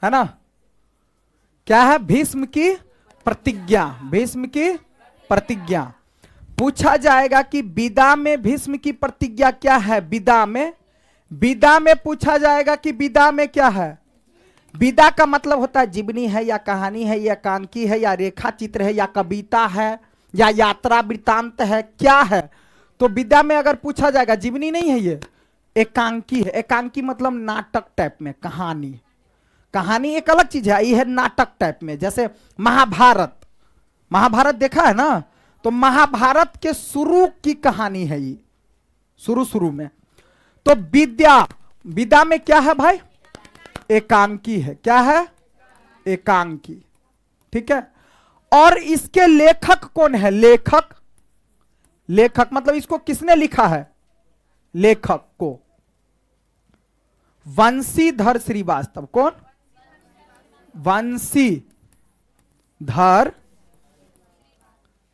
है ना। क्या है? भीष्म की प्रतिज्ञा। भीष्म की प्रतिज्ञा। पूछा जाएगा कि विदा में भीष्म की प्रतिज्ञा क्या है। विदा में, विदा में पूछा जाएगा कि विदा में क्या है। विदा का मतलब होता है जीवनी है या कहानी है या एकांकी है या रेखा चित्र है या कविता है या यात्रा वृत्तांत है, क्या है। तो विदा में अगर पूछा जाएगा, जीवनी नहीं है ये, एकांकी है। एकांकी मतलब नाटक टाइप में, कहानी। कहानी एक अलग चीज है, ये है नाटक टाइप में। जैसे महाभारत, महाभारत देखा है ना, तो महाभारत के शुरू की कहानी है ये, शुरू शुरू में। तो विद्या, विदा में क्या है भाई? एकांकी है। क्या है? एकांकी। ठीक है। और इसके लेखक कौन है? लेखक, लेखक मतलब इसको किसने लिखा है? लेखक को वंशीधर श्रीवास्तव। कौन? वंशीधर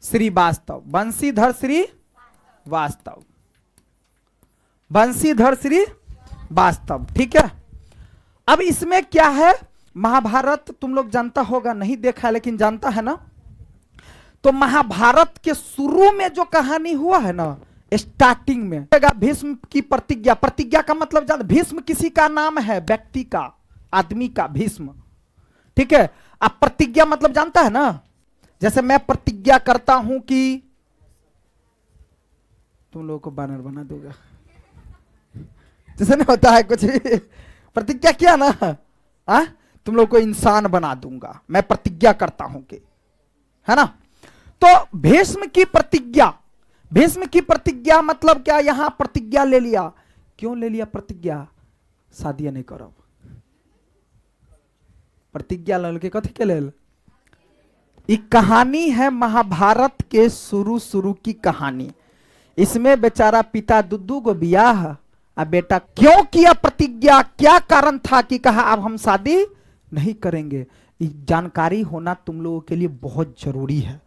श्रीवास्तव। वंशीधर श्रीवास्तव, वंशीधर श्रीवास्तव। ठीक है। अब इसमें क्या है, महाभारत तुम लोग जानता होगा, नहीं देखा है लेकिन जानता है ना। तो महाभारत के शुरू में जो कहानी हुआ है ना, स्टार्टिंग में भीष्म की प्रतिज्ञा। प्रतिज्ञा का मतलब जानते, भीष्म किसी का नाम है, व्यक्ति का, आदमी का, भीष्म। ठीक है। अब प्रतिज्ञा मतलब जानता है ना, जैसे मैं प्रतिज्ञा करता हूं कि तुम लोगों को बैनर बना दूंगा, जैसे नहीं होता है कुछ भी। प्रतिज्ञा किया ना, तुम लोग को इंसान बना दूंगा, मैं प्रतिज्ञा करता हूं कि, है ना। तो भीष्म की प्रतिज्ञा, भीष्म की प्रतिज्ञा मतलब क्या? यहां प्रतिज्ञा ले लिया। क्यों ले लिया प्रतिज्ञा? शादी नहीं करो, प्रतिज्ञा ले के कथी के लेल? एक कहानी है महाभारत के शुरू शुरू की कहानी। इसमें बेचारा पिता दुद्दू को बियाह, अब बेटा क्यों किया प्रतिज्ञा, क्या कारण था कि कहा अब हम शादी नहीं करेंगे। जानकारी होना तुम लोगों के लिए बहुत जरूरी है।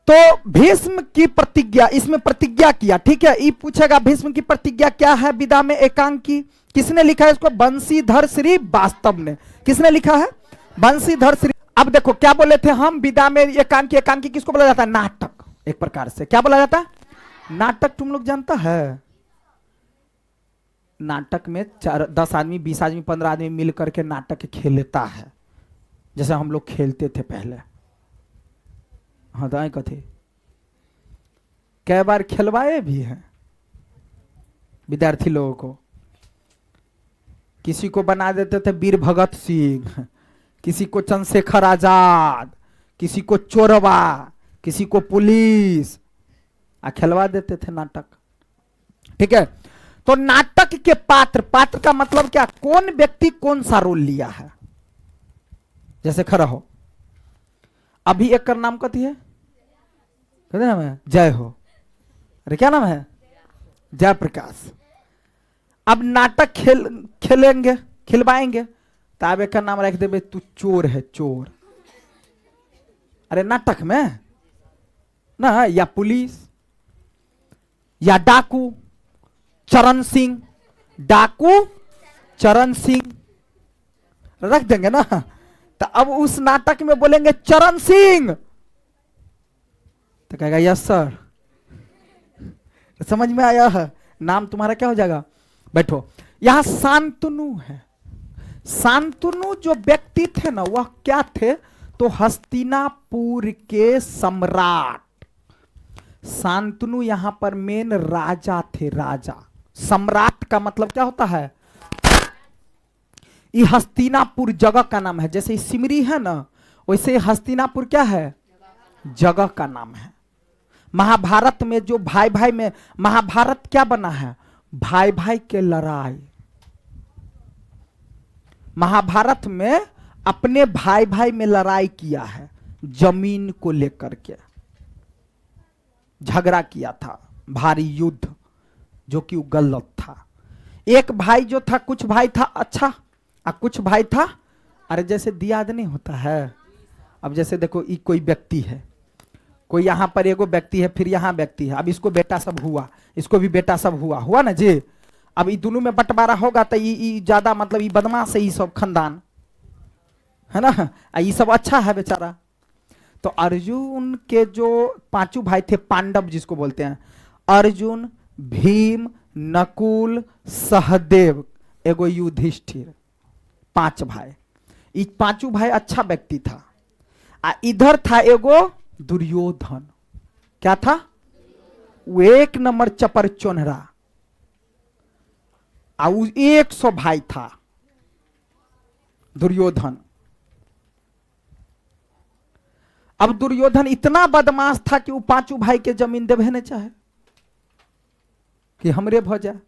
तो भीष्म की प्रतिज्ञा, इसमें प्रतिज्ञा किया। ठीक है। ये पूछेगा भीष्म की प्रतिज्ञा क्या है विदा में एकांकी, किसने लिखा है इसको? बंशीधर श्रीवास्तव ने। किसने लिखा है? बंशीधर श्री। अब देखो क्या बोले थे हम, विदा में एकांकी। एकांकी किसको बोला जाता है? नाटक। एक प्रकार से क्या बोला जाता है? नाटक। तुम लोग जानता है नाटक में 10 आदमी, 20 आदमी, 15 आदमी मिल करके नाटक खेलता है, जैसे हम लोग खेलते थे पहले। हाँ दाएं कथे कई बार खिलवाए भी हैं विद्यार्थी लोगों को। किसी को बना देते थे वीर भगत सिंह, किसी को चंद्रशेखर आजाद, किसी को चोरवा, किसी को पुलिस, खिलवा देते थे नाटक। ठीक है। तो नाटक के पात्र, पात्र का मतलब क्या? कौन व्यक्ति कौन सा रोल लिया है। जैसे खड़ा हो, अभी एक का नाम कथी है? कहते नाम है जय हो। अरे क्या नाम है? जयप्रकाश। अब नाटक खेलेंगे, खिलवाएंगे, तो अब एक का नाम रख दे, तू चोर है, चोर। अरे नाटक में ना, या पुलिस, या डाकू, चरण सिंह, डाकू चरण सिंह रख देंगे ना। तो अब उस नाटक में बोलेंगे चरण सिंह, तो कहेगा यस सर। समझ में आया है? नाम तुम्हारा क्या हो जाएगा? बैठो। यहां शांतनु है। शांतनु जो व्यक्ति थे ना, वह क्या थे? तो हस्तिनापुर के सम्राट। शांतनु यहां पर मेन राजा थे, राजा। सम्राट का मतलब क्या होता है? ये हस्तिनापुर जगह का नाम है। जैसे सिमरी है ना, वैसे हस्तिनापुर क्या है? जगह का नाम है। महाभारत में जो भाई भाई में, महाभारत क्या बना है? भाई भाई के लड़ाई। महाभारत में अपने भाई भाई में लड़ाई किया है, जमीन को लेकर के झगड़ा किया था, भारी युद्ध, जो कि गलत था। एक भाई जो था, कुछ भाई था अच्छा और कुछ भाई था, अरे जैसे दियाद नहीं होता है। अब जैसे देखो, ये कोई व्यक्ति है, कोई यहां पर एगो व्यक्ति है, फिर यहां व्यक्ति है। अब इसको बेटा सब हुआ, इसको भी बेटा सब हुआ, हुआ ना जी। अब ये दोनों में बंटवारा होगा तो ये ज्यादा मतलब ये बदमाश है, ये सब खानदान है ना, ये सब अच्छा है बेचारा। तो अर्जुन के जो पांचों भाई थे, पांडव जिसको बोलते हैं, अर्जुन, भीम, नकुल, सहदेव, एगो युधिष्ठिर, 5 भाई। ये पांचों भाई अच्छा व्यक्ति था। इधर था एगो दुर्योधन, क्या था? वो 1 नंबर चपर चोनहरा। 100 भाई था दुर्योधन। अब दुर्योधन इतना बदमाश था कि वो पांचों भाई के जमीन देवे नहीं चाहे कि हमरे भ जाए।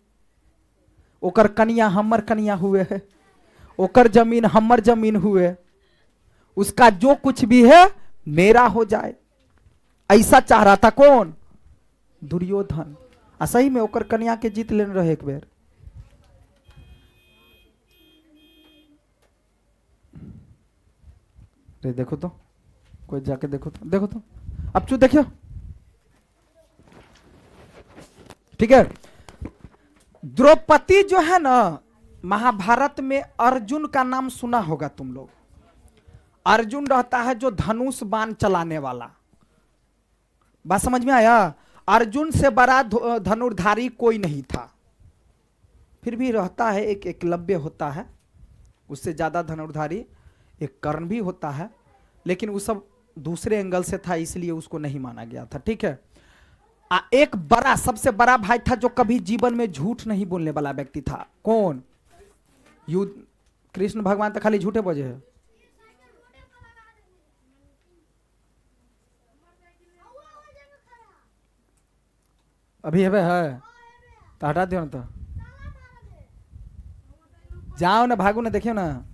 ओकर कन्या हमर कन्या हुए है, ओकर जमीन हमर जमीन हुए, उसका जो कुछ भी है मेरा हो जाए, ऐसा चाह रहा था कौन? दुर्योधन। सही में ओकर कन्या के जीत लेने रहे एक बेर। रे देखो तो, कोई जाके देखो तो, देखो तो, अब चू देखियो, ठीक है। द्रौपदी जो है ना, महाभारत में अर्जुन का नाम सुना होगा तुम लोग। अर्जुन रहता है जो धनुष बाण चलाने वाला। बात समझ में आया? अर्जुन से बड़ा धनुर्धारी कोई नहीं था। फिर भी रहता है एक एकलव्य होता है, उससे ज्यादा धनुर्धारी एक कर्ण भी होता है, लेकिन वो सब दूसरे एंगल से था, इसलिए उसको नहीं माना गया था, ठीक है। एक बड़ा, सबसे बड़ा भाई था जो कभी जीवन में झूठ नहीं बोलने वाला व्यक्ति था। कौन? कृष्ण भगवान तो खाली झूठे बजे है। अभी है तो हटा दियो ना, तो जाओ ना, भागो ना, देखियो ना,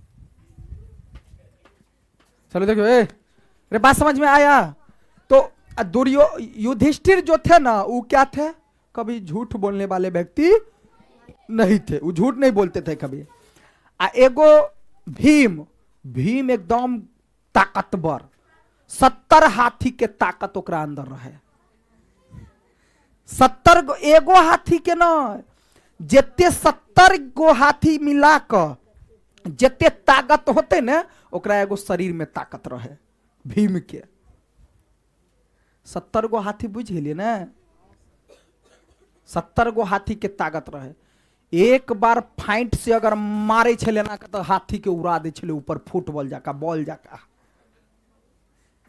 चलो देखियो। अरे बात समझ में आया? तो युधिष्ठिर जो थे ना, वो क्या थे? कभी झूठ बोलने वाले व्यक्ति नहीं थे, वो झूठ नहीं बोलते थे कभी। एगो भीम, भीम एकदम ताकतवर, 70 हाथी के ताकत ओकरा अंदर रहे। 70 गो, एगो हाथी के ना, जितने 70 गो हाथी मिला कर जितने ताकत होते ना, ओकरा एगो शरीर में ताकत रहे भीम के। 70 गो हाथी बुझ लिए ना, 70 गो हाथी के ताकत रहे। एक बार फाइट से अगर मारे छले ना तो हाथी के उड़ा दे छले ऊपर, फुटबॉल जाका, बॉल जाका।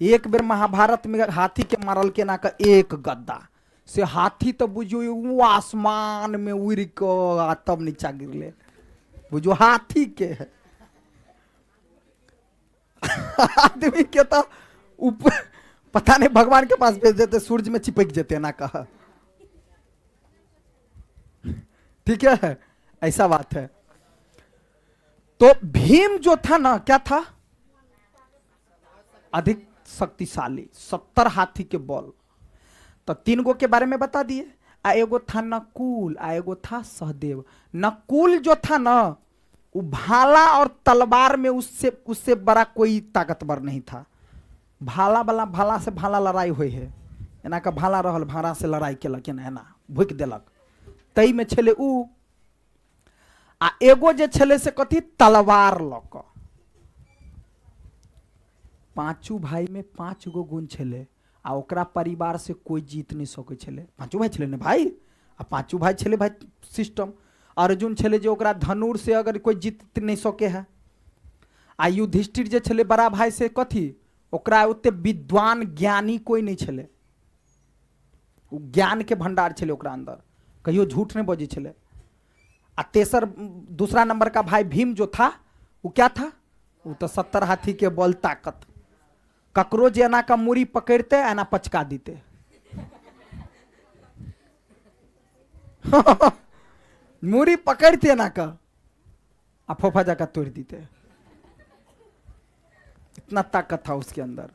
एक बेर महाभारत में हाथी के मारल के ना का एक गद्दा से हाथी तो बुझो वो आसमान में उड़ के तब नीचा गिरले, बुझो हाथी के है। आदमी के तो ऊपर पता नहीं भगवान के पास भेज देते, सूरज में चिपक जेते ना कहा, ठीक है, ऐसा बात है। तो भीम जो था ना, क्या था? अधिक शक्तिशाली, 70 हाथी के बल। तो 3 गो के बारे में बता दिए। एगो था नकुल, एगो था सहदेव। नकुल जो था ना, वो भाला और तलवार में उससे बड़ा कोई ताकतवर नहीं था। भाला से भाला लड़ाई हुई है, एना का भाला रहल, भाला से लड़ाई केलक, एना भूक देलक, तई में छले उ। एगो जे छले से कथी? तलवार लक। 5 भाई में 5 गो गुण छले, आ ओकरा परिवार से कोई जीत नहीं सके छले। 5 भाई छले ने भाई, आ 5 भाई छले भाई सिस्टम। अर्जुन छले जो ओकरा धनुर से अगर कोई जीत नहीं सके है। आ युधिष्ठिर जे छले बड़ा भाई से कथी? ओकरा उते विद्वान ज्ञानी कोई नहीं छले, ज्ञान के भंडार छले ओकरा अंदर, कहियो झूठ नहीं बजे छले। आ तेसर दूसरा नंबर का भाई भीम जो था, वो क्या था? वो तो 70 हाथी के बल ताकत। ककरो जे एना का मुरी पकड़ते एना पचका दीते। मुरी पकड़ते ना का अफोफा जाकर तोड़ देते, इतना ताकत था उसके अंदर।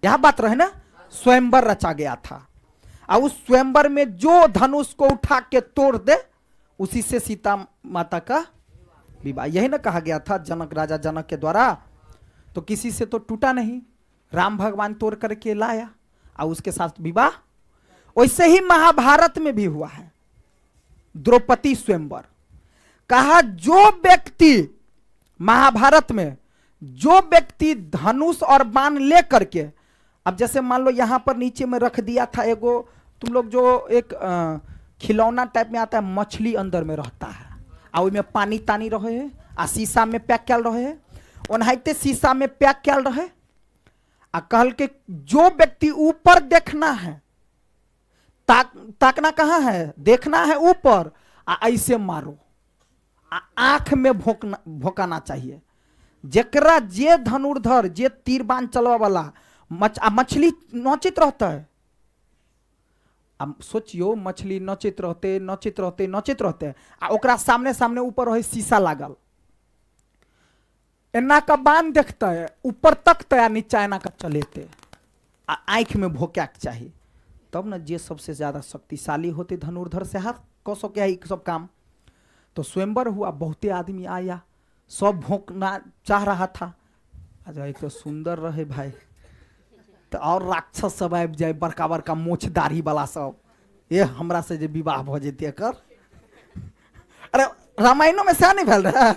यह बात रहे ना, स्वयंवर रचा गया था, और उस स्वयंवर में जो धनुष को उठा के तोड़ दे, उसी से सीता माता का विवाह। यही ना कहा गया था जनक, राजा जनक के द्वारा, तो किसी से तो टूटा नहीं, राम भगवान तोड़ करके लाया और उसके साथ विवाह। वैसे ही महाभारत में भी हुआ है। द्रौपदी स्वयंवर। कहा जो व्यक्ति महाभारत में जो व्यक्ति धनुष और बाण लेकर के, अब जैसे मान लो यहां पर नीचे में रख दिया था एगो, तुम लोग जो एक खिलौना टाइप में आता है, मछली अंदर में रहता है और में पानी तानी रहे है आ शीशा में पैक कैल रहे है, ओनाहिते शीशा में पैक कैल रहे आ कहल के जो व्यक्ति ऊपर देखना है, ताकना कहाँ है, देखना है ऊपर, ऐसे मारो, आंख में भोकाना चाहिए। जेकरा जे धनुर्धर जे तीर बाण चलवा वाला मछली नचित रहता है। अब सोचियो मछली नचित रहते नचित रहते नचित रहते आ ओकरा सामने सामने ऊपर रहे शीशा लागल, एना का बाण देखता है ऊपर तक या नीचा एना का चलेते आंख में भोका के चाहिए, तब ना जे सबसे ज्यादा शक्तिशाली होते धनुर्धर से हाथ कह सके है सब काम। तो स्वयंवर हुआ, बहुते आदमी आया, सब भोंकना चाह रहा था। अच्छा एक तो सुंदर रहे भाई, तो और राक्षस सब आबि जाए बड़का बड़का मोछ दाढ़ी वाला सब, ये हमरा से जे विवाह भ जेते कर। अरे रामायणों में से नहीं भेल रहे,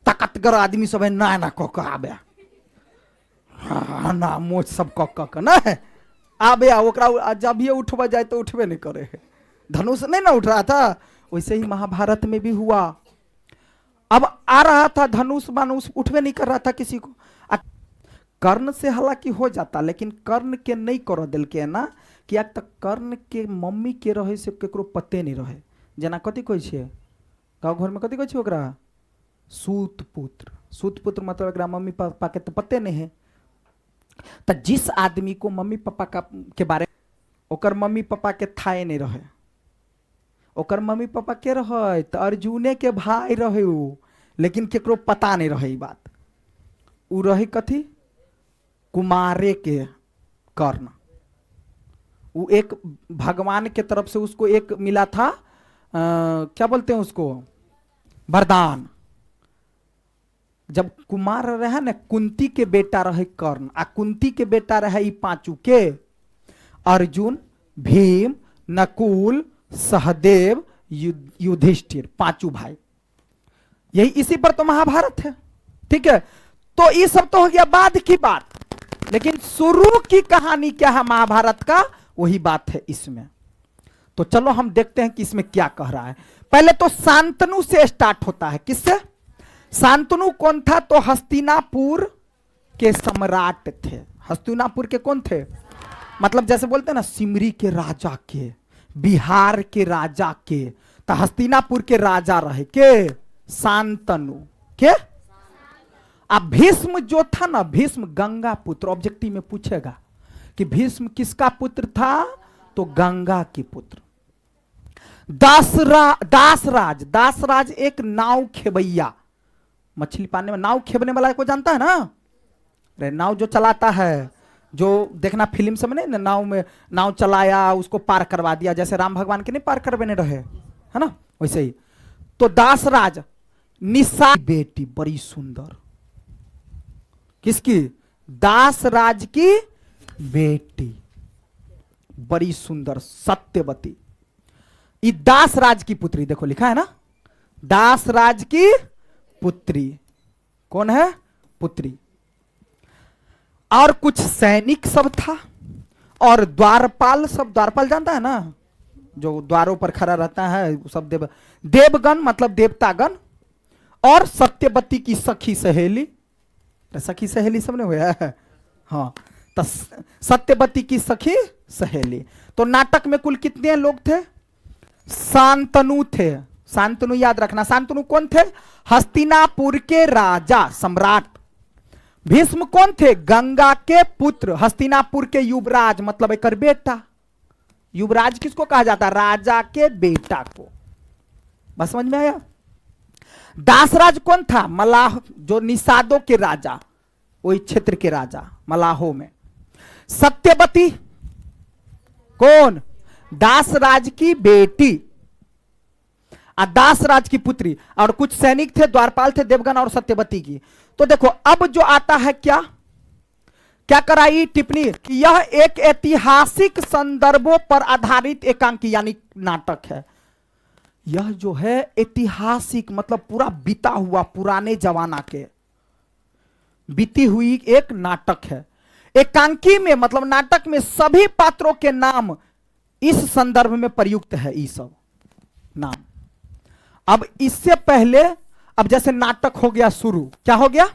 ताकतगर आदमी सब ना ना कह के आबे, हाँ ना मोछ सब कह के ना आबे, ओकरा जब ये उठवा जाए तो उठबे नहीं करे, धनुष नहीं ना उठ रहा था। वैसे ही महाभारत में भी हुआ, अब आ रहा था धनुष मानुष, उठवे नहीं कर रहा था किसी को। कर्ण से हालांकि हो जाता, लेकिन कर्ण के नहीं कर दिल के ना, कि तक कर्ण के मम्मी के रहे से केकरो पते नहीं रहे। जना कथी कहै छै गाँव घर में, कथी कहै छै ओकरा, सूत पुत्र। सूत पुत्र मतलब एकरा मम्मी पापा के तो पते नहीं है। तो जिस आदमी को मम्मी पापा के बारे ओकर मम्मी पापा के थाए नहीं रहे, ओकर मम्मी पापा के रहे तो अर्जुने के भाई रहे उ, लेकिन केकरो पता नहीं रहे बात। उ रहे कथी, कुमारे के कर्ण। वो एक भगवान के तरफ से उसको एक मिला था, क्या बोलते हैं उसको, वरदान। जब कुमार रहे ना, कुंती के बेटा रहे कर्ण, आ कुंती के बेटा रहे ई पांचू के, अर्जुन, भीम, नकुल, सहदेव, युधिष्ठिर, पांचों भाई। यही इसी पर तो महाभारत है, ठीक है। तो ये सब तो हो गया बाद की बात, लेकिन शुरू की कहानी क्या है महाभारत का, वही बात है इसमें। तो चलो हम देखते हैं कि इसमें क्या कह रहा है। पहले तो शांतनु से स्टार्ट होता है, किससे? शांतनु कौन था? तो हस्तिनापुर के सम्राट थे। हस्तिनापुर के कौन थे? मतलब जैसे बोलते हैं ना सिमरी के राजा के, बिहार के राजा के, तो हस्तिनापुर के राजा रहे के शांतनु के। अब भीष्म जो था ना, भीष्म गंगा पुत्र, ऑब्जेक्टिव में पूछेगा कि भीष्म किसका पुत्र था, तो गंगा के पुत्र। दासराज, दासराज एक नाव खेबैया, मछली पाने में नाव खेबने वाला को जानता है ना, अरे नाव जो चलाता है, जो देखना फिल्म सब में नाव में नाव चलाया उसको पार करवा दिया, जैसे राम भगवान के नहीं पार करवाने रहे, है ना, वैसे ही। तो दासराज, निशा बेटी बड़ी सुंदर, किसकी? दासराज की बेटी बड़ी सुंदर सत्यवती, ये दासराज की पुत्री, देखो लिखा है ना, दासराज की पुत्री। कौन है? पुत्री। और कुछ सैनिक सब था, और द्वारपाल सब, द्वारपाल जानता है ना, जो द्वारों पर खड़ा रहता है, सब देवगण मतलब देवतागण, और सत्यवती की सखी सहेली। सखी सहेली सबने हुआ है, हाँ। तो सत्यवती की सखी सहेली। तो नाटक में कुल कितने लोग थे? शांतनु थे। शांतनु याद रखना, शांतनु कौन थे? हस्तिनापुर के राजा सम्राट। भीष्म कौन थे? गंगा के पुत्र, हस्तिनापुर के युवराज, मतलब एक बेटा। युवराज किसको कहा जाता है? राजा के बेटा को। बस समझ में आया? दासराज कौन था? मलाह, जो निषादों के राजा, वही क्षेत्र के राजा मलाहों में। सत्यवती कौन? दासराज की बेटी, दासराज की पुत्री। और कुछ सैनिक थे, द्वारपाल थे, देवगण और सत्यवती की। तो देखो अब जो आता है क्या क्या कराई टिप्पणी कि यह एक ऐतिहासिक संदर्भों पर आधारित एकांकी यानी नाटक है। यह जो है ऐतिहासिक मतलब पूरा बीता हुआ पुराने जमाना के बीती हुई एक नाटक है। एकांकी में मतलब नाटक में सभी पात्रों के नाम इस संदर्भ में प्रयुक्त है, ये सब नाम। अब इससे पहले, अब जैसे नाटक हो गया शुरू, क्या हो गया?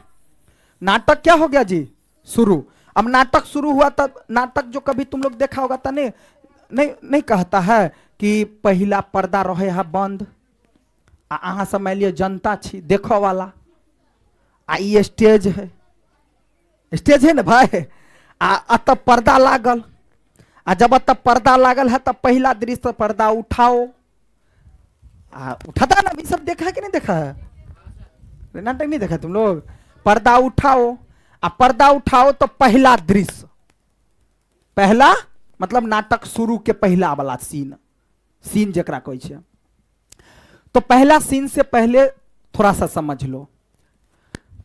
नाटक क्या हो गया जी? शुरू। अब नाटक शुरू हुआ तब नाटक जो कभी तुम लोग देखा होगा तो नहीं कहता है कि पहला पर्दा रहे है बंद, अहाँ समझ लियो जनता छी देखो वाला, आ ई स्टेज है ना भाई, आ तब पर्दा लागल, आ जब तब पर्दा लागल है तब पहला दृश्य पर्दा उठाओ, उठाता ना, ये सब देखा है कि नहीं देखा है? नाटक नहीं देखा तुम लोग? पर्दा उठाओ, पर्दा उठाओ तो पहला दृश्य, पहला मतलब नाटक शुरू के पहला वाला सीन जकरा कहै छै। तो पहला सीन से पहले थोड़ा सा समझ लो।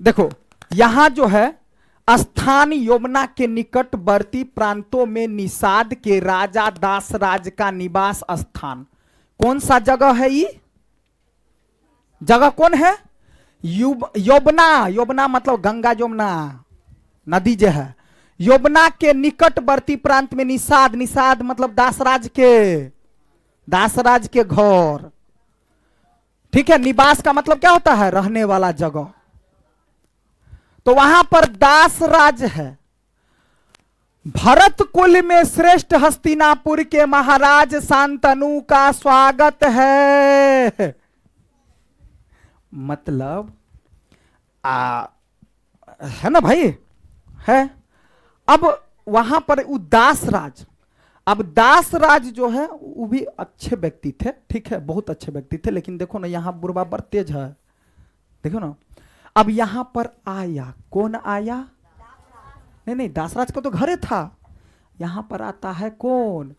देखो यहां जो है, स्थान यमुना के निकटवर्ती प्रांतों में निषाद के राजा दासराज का निवास स्थान। कौन सा जगह है ये? जगह कौन है? यमुना मतलब गंगा यमुना नदी जो है, यमुना के निकटवर्ती प्रांत में निषाद मतलब दासराज के घर, ठीक है। निवास का मतलब क्या होता है? रहने वाला जगह। तो वहां पर दासराज है। भरत कुल में श्रेष्ठ हस्तिनापुर के महाराज शांतनु का स्वागत है। मतलब है ना भाई, है। अब वहां पर दासराज, अब दासराज जो है वो भी अच्छे व्यक्ति थे, ठीक है, बहुत अच्छे व्यक्ति थे, लेकिन देखो ना यहाँ बुरबा बर तेज है, देखो ना। अब यहां पर आया, कौन आया? नहीं, दासराज का तो घरे था। यहां पर आता है कौन?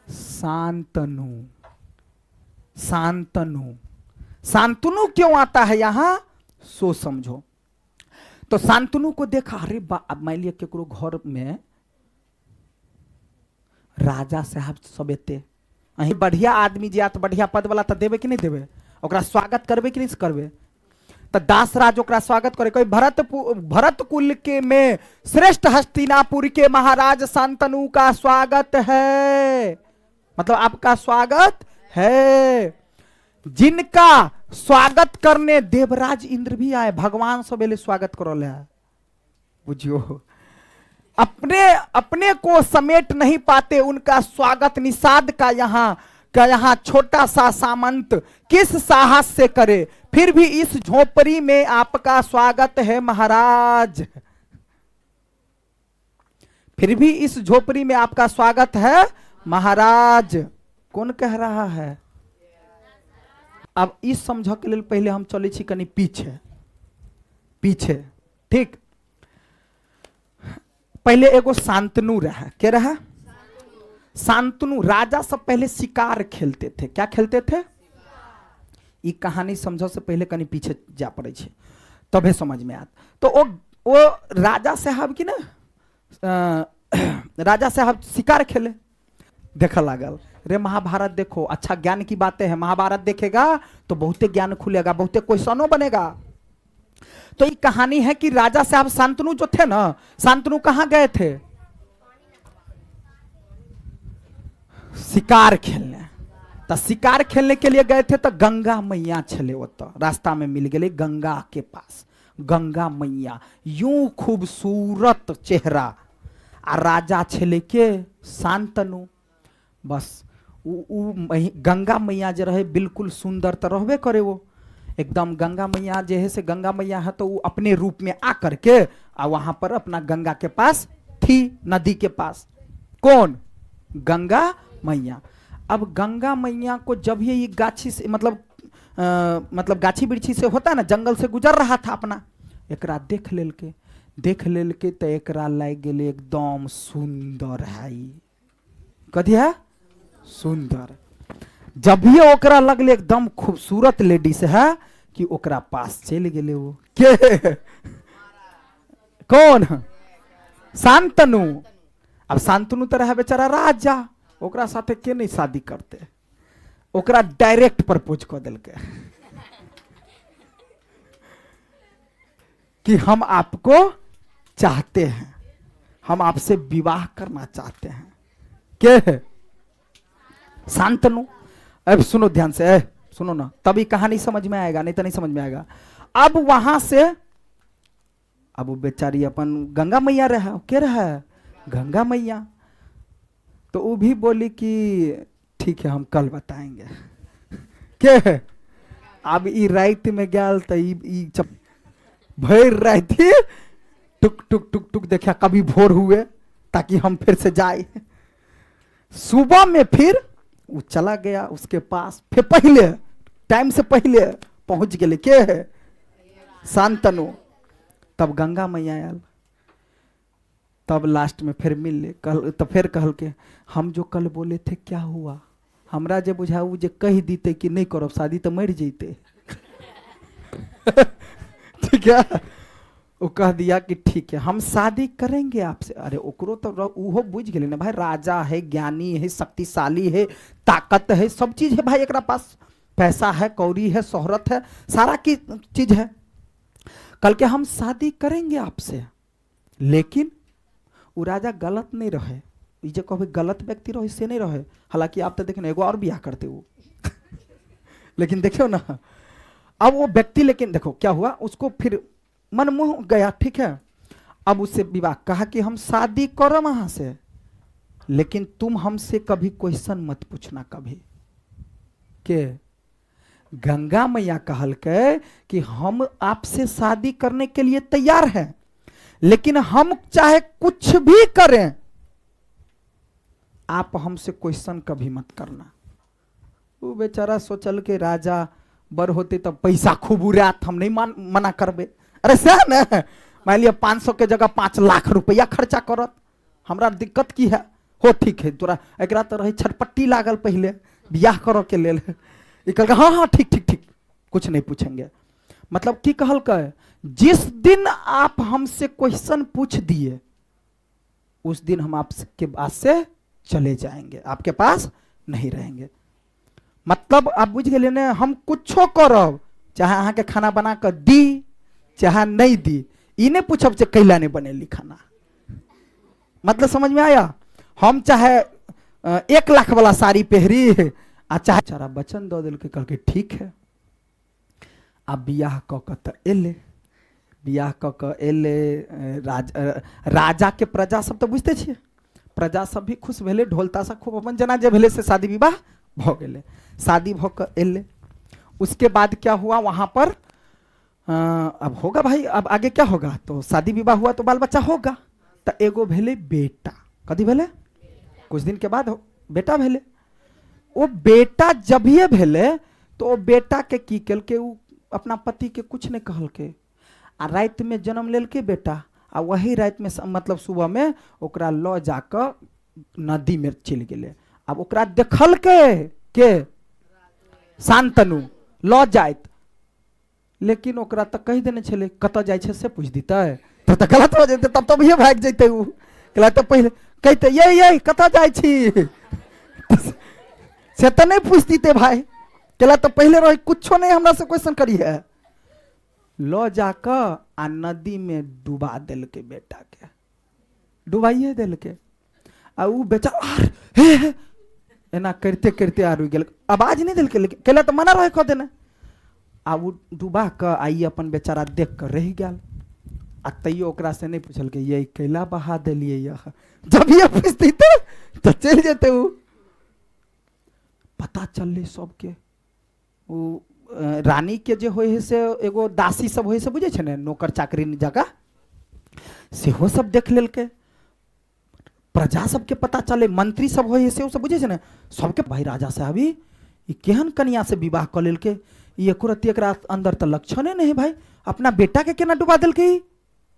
शांतनु क्यों आता है यहां? सो समझो। तो शांतनु को देखा, अरे अब मान लिया केकरो घर में राजा साहब सब एते, अही बढ़िया आदमी जात बढ़िया पद वाला तो देवे कि नहीं देवे? ओकरा स्वागत करबे कि नहीं करबे? तो दासराज ओकरा स्वागत करे। कोई भरत कुल के में श्रेष्ठ हस्तिनापुर के महाराज शांतनु का स्वागत है, मतलब आपका स्वागत है। जिनका स्वागत करने देवराज इंद्र भी आए, भगवान सबेले स्वागत करो ले, बुझियो। अपने को समेट नहीं पाते उनका स्वागत निषाद का यहाँ छोटा सा सामंत किस साहस से करे, फिर भी इस झोपड़ी में आपका स्वागत है महाराज, फिर भी इस झोपड़ी में आपका स्वागत है महाराज। कौन कह रहा है? अब इस समझ के लिए पहले हम चले छी कनी पीछे, ठीक। पहले एगो शांतनु रहा, क्या रहा? शांतनु। राजा सब पहले शिकार खेलते थे। क्या खेलते थे? ये कहानी समझो से पहले कनी पीछे जा पड़े छे, तबे समझ में आत। तो वो राजा साहब की ना, राजा साहब शिकार खेले, देखा लागल, रे महाभारत देखो, अच्छा ज्ञान की बातें हैं, महाभारत देखेगा तो बहुते ज्ञान खुलेगा, बहुते क्वेश्चनों बनेगा। तो ये कहानी है कि राजा साहब शांतनु जो थे ना, शांतनु कहां गए थे? शिकार खेलने। तो शिकार खेलने के लिए गए थे तो गंगा मैया छले, वो तो रास्ता में मिल गए गंगा के पास। गंगा मैया यूं खूबसूरत चेहरा, आ राजा छले के शांतनु। बस गंगा मैया जो रहे बिल्कुल सुंदर तो रहबे करे, वो एकदम गंगा मैया जो है से गंगा मैया है तो वो अपने रूप में आकर के वहां पर अपना गंगा के पास थी, नदी के पास। कौन? गंगा मैया। अब गंगा मैया को जब ये गाछी से मतलब गाछी बिरछी से होता है ना, जंगल से गुजर रहा था अपना, एकरा देख लेल के तो एकरा लग गेले एकदम सुंदर है। कथी है? सुंदर। जब भी ओकरा लगले एकदम खूबसूरत लेडीज है कि ओकरा पास चल गेले वो के कौन? शांतनु। अब शांतनु तो रहा बेचारा राजा, ओकरा साथे के नहीं शादी करते। ओकरा डायरेक्ट प्रपोज कर दिल के कि हम आपको चाहते हैं, हम आपसे विवाह करना चाहते हैं। क्या है? शांतनु। अब सुनो ध्यान से, सुनो ना, तभी कहानी समझ में आएगा, नहीं तो नहीं समझ में आएगा। अब वहां से अब वो बेचारी अपन गंगा मैया रहा, क्या रहा? गंगा मैया। तो वो भी बोली कि ठीक है हम कल बताएंगे। क्या है? अब ई रात में गया तो जब भर रात टुक टुक टुक टुक देखा कभी भोर हुए ताकि हम फिर से जाए। सुबह में फिर वो चला गया उसके पास, फिर पहले टाइम से पहले पहुंच गए। क्या है? शांतनु। तब गंगा मैया आयल, तब लास्ट में फिर मिल ले कल। तो फिर कहल के हम जो कल बोले थे क्या हुआ? हमरा जे बुझाऊ जे कह दीते कि नहीं करो शादी तो मर जैते। ठीक है, वो कह दिया कि ठीक है हम शादी करेंगे आपसे। अरे ओकरो तो उहो बुझ गए ना भाई, राजा है, ज्ञानी है, शक्तिशाली है, ताकत है, सब चीज है भाई एकरा पास, पैसा है, कौड़ी है, शोहरत है, सारा की चीज है। कल के हम शादी करेंगे आपसे, लेकिन वो राजा गलत नहीं रहे, जो कभी गलत व्यक्ति रहे से नहीं रहे। हालांकि आप तो देखें एगो और ब्याह करते हो। लेकिन देखो ना अब वो व्यक्ति, लेकिन देखो क्या हुआ, उसको फिर मन मोह गया। ठीक है, अब उससे विवाह कहा कि हम शादी करो वहां से, लेकिन तुम हमसे कभी क्वेश्चन मत पूछना कभी। के गंगा मैया कहल के कि हम आपसे शादी करने के लिए तैयार हैं, लेकिन हम चाहे कुछ भी करें आप हमसे क्वेश्चन कभी मत करना। वो बेचारा सोचल के राजा बर होते तब पैसा खूब उड़ात, हम नहीं मना करबे। अरे सह न, मान लिया 500 के जगह 5 लाख रुपया खर्चा करत, हमरा दिक्कत की है? हो ठीक है, तोरा एक तो रही छटपट्टी लागल पहले बियाह करो के लेल। हाँ हाँ ठीक ठीक ठीक, कुछ नहीं पूछेंगे। मतलब की कहल के जिस दिन आप हमसे क्वेश्चन पूछ दिए उस दिन हम आपके पास से चले जाएंगे, आपके पास नहीं रहेंगे। मतलब आप बुझ गए ना, हम कुछो करब, चाहे अहाँ के खाना बना कर दी चाहे नहीं दी, इन्हें पूछब जे कैला नहीं बनेली खाना। मतलब समझ में आया? हम चाहे 1 लाख वाला साड़ी पहरी आ चाहे चारा बचन दो दिल के कल के ठीक है। अब बियाह क तो एले, बियाह क एले, राजा के प्रजा सब तो बुझते छे, प्रजा सब भी खुश भेले, ढोलता सा खूब अपन जना जे भेले से शादी विवाह भ गेले। शादी भ क एले, उसके बाद क्या हुआ वहां पर अब होगा भाई, अब आगे क्या होगा? तो शादी विवाह हुआ तो बाल बच्चा होगा। तो एगो भेले बेटा, कदी भेले? कुछ दिन के बाद बेटा भेले। वो बेटा जब ये भेले तो वो बेटा के की कल के अपना पति के कुछ नहीं कहल के, आ रात में जन्म लेल के बेटा, आ वही रात में मतलब सुबह में ओकरा ल जाकर नदी में चल गए। अब ओकरा देखल के शांतनु ल जाइत, लेकिन ओकरा तो कह देने छले कत जाय छे से पूछ दीते तो गलत हो जाते, तब तो भैया भाग जाते। उ कहला तो पहले कहते ये कत जाय छी से तो नहीं पूछ दीते भाई, कहला तो पहले रही कुछो नहीं हमरा से क्वेश्चन करी है। लो जाकर आ नदी में डुबा दिल के बेटा के, डुबाइए दिल के। आ उ बेचारा हे एना करते करते आ रुक गेल, आवाज नहीं दिल के, लेकिन कहला तो मना रहे कह देना। आ उ डुबा कर आई अपन बेचारा देख कर रह गया। आ तैयो ओकरा से नहीं पूछल के ये कैला बहा दिलिए यह, जब ये पूछती तो चल जेते। उ पता चलले सबके, उ रानी के जे होय से एगो दासी सब होय से बुझे छे ने, नौकर चाकरी जगह से हो सब देख लेल के, प्रजा सबके पता चले, मंत्री सब होय से सब बुझे छे ने, सबके भाई राजा साहब ई केहन कन्या से विवाह कर लेल के, ये कुरती एकरा अंदर तो लक्षण नहीं भाई, अपना बेटा के केना डुबा दिल के,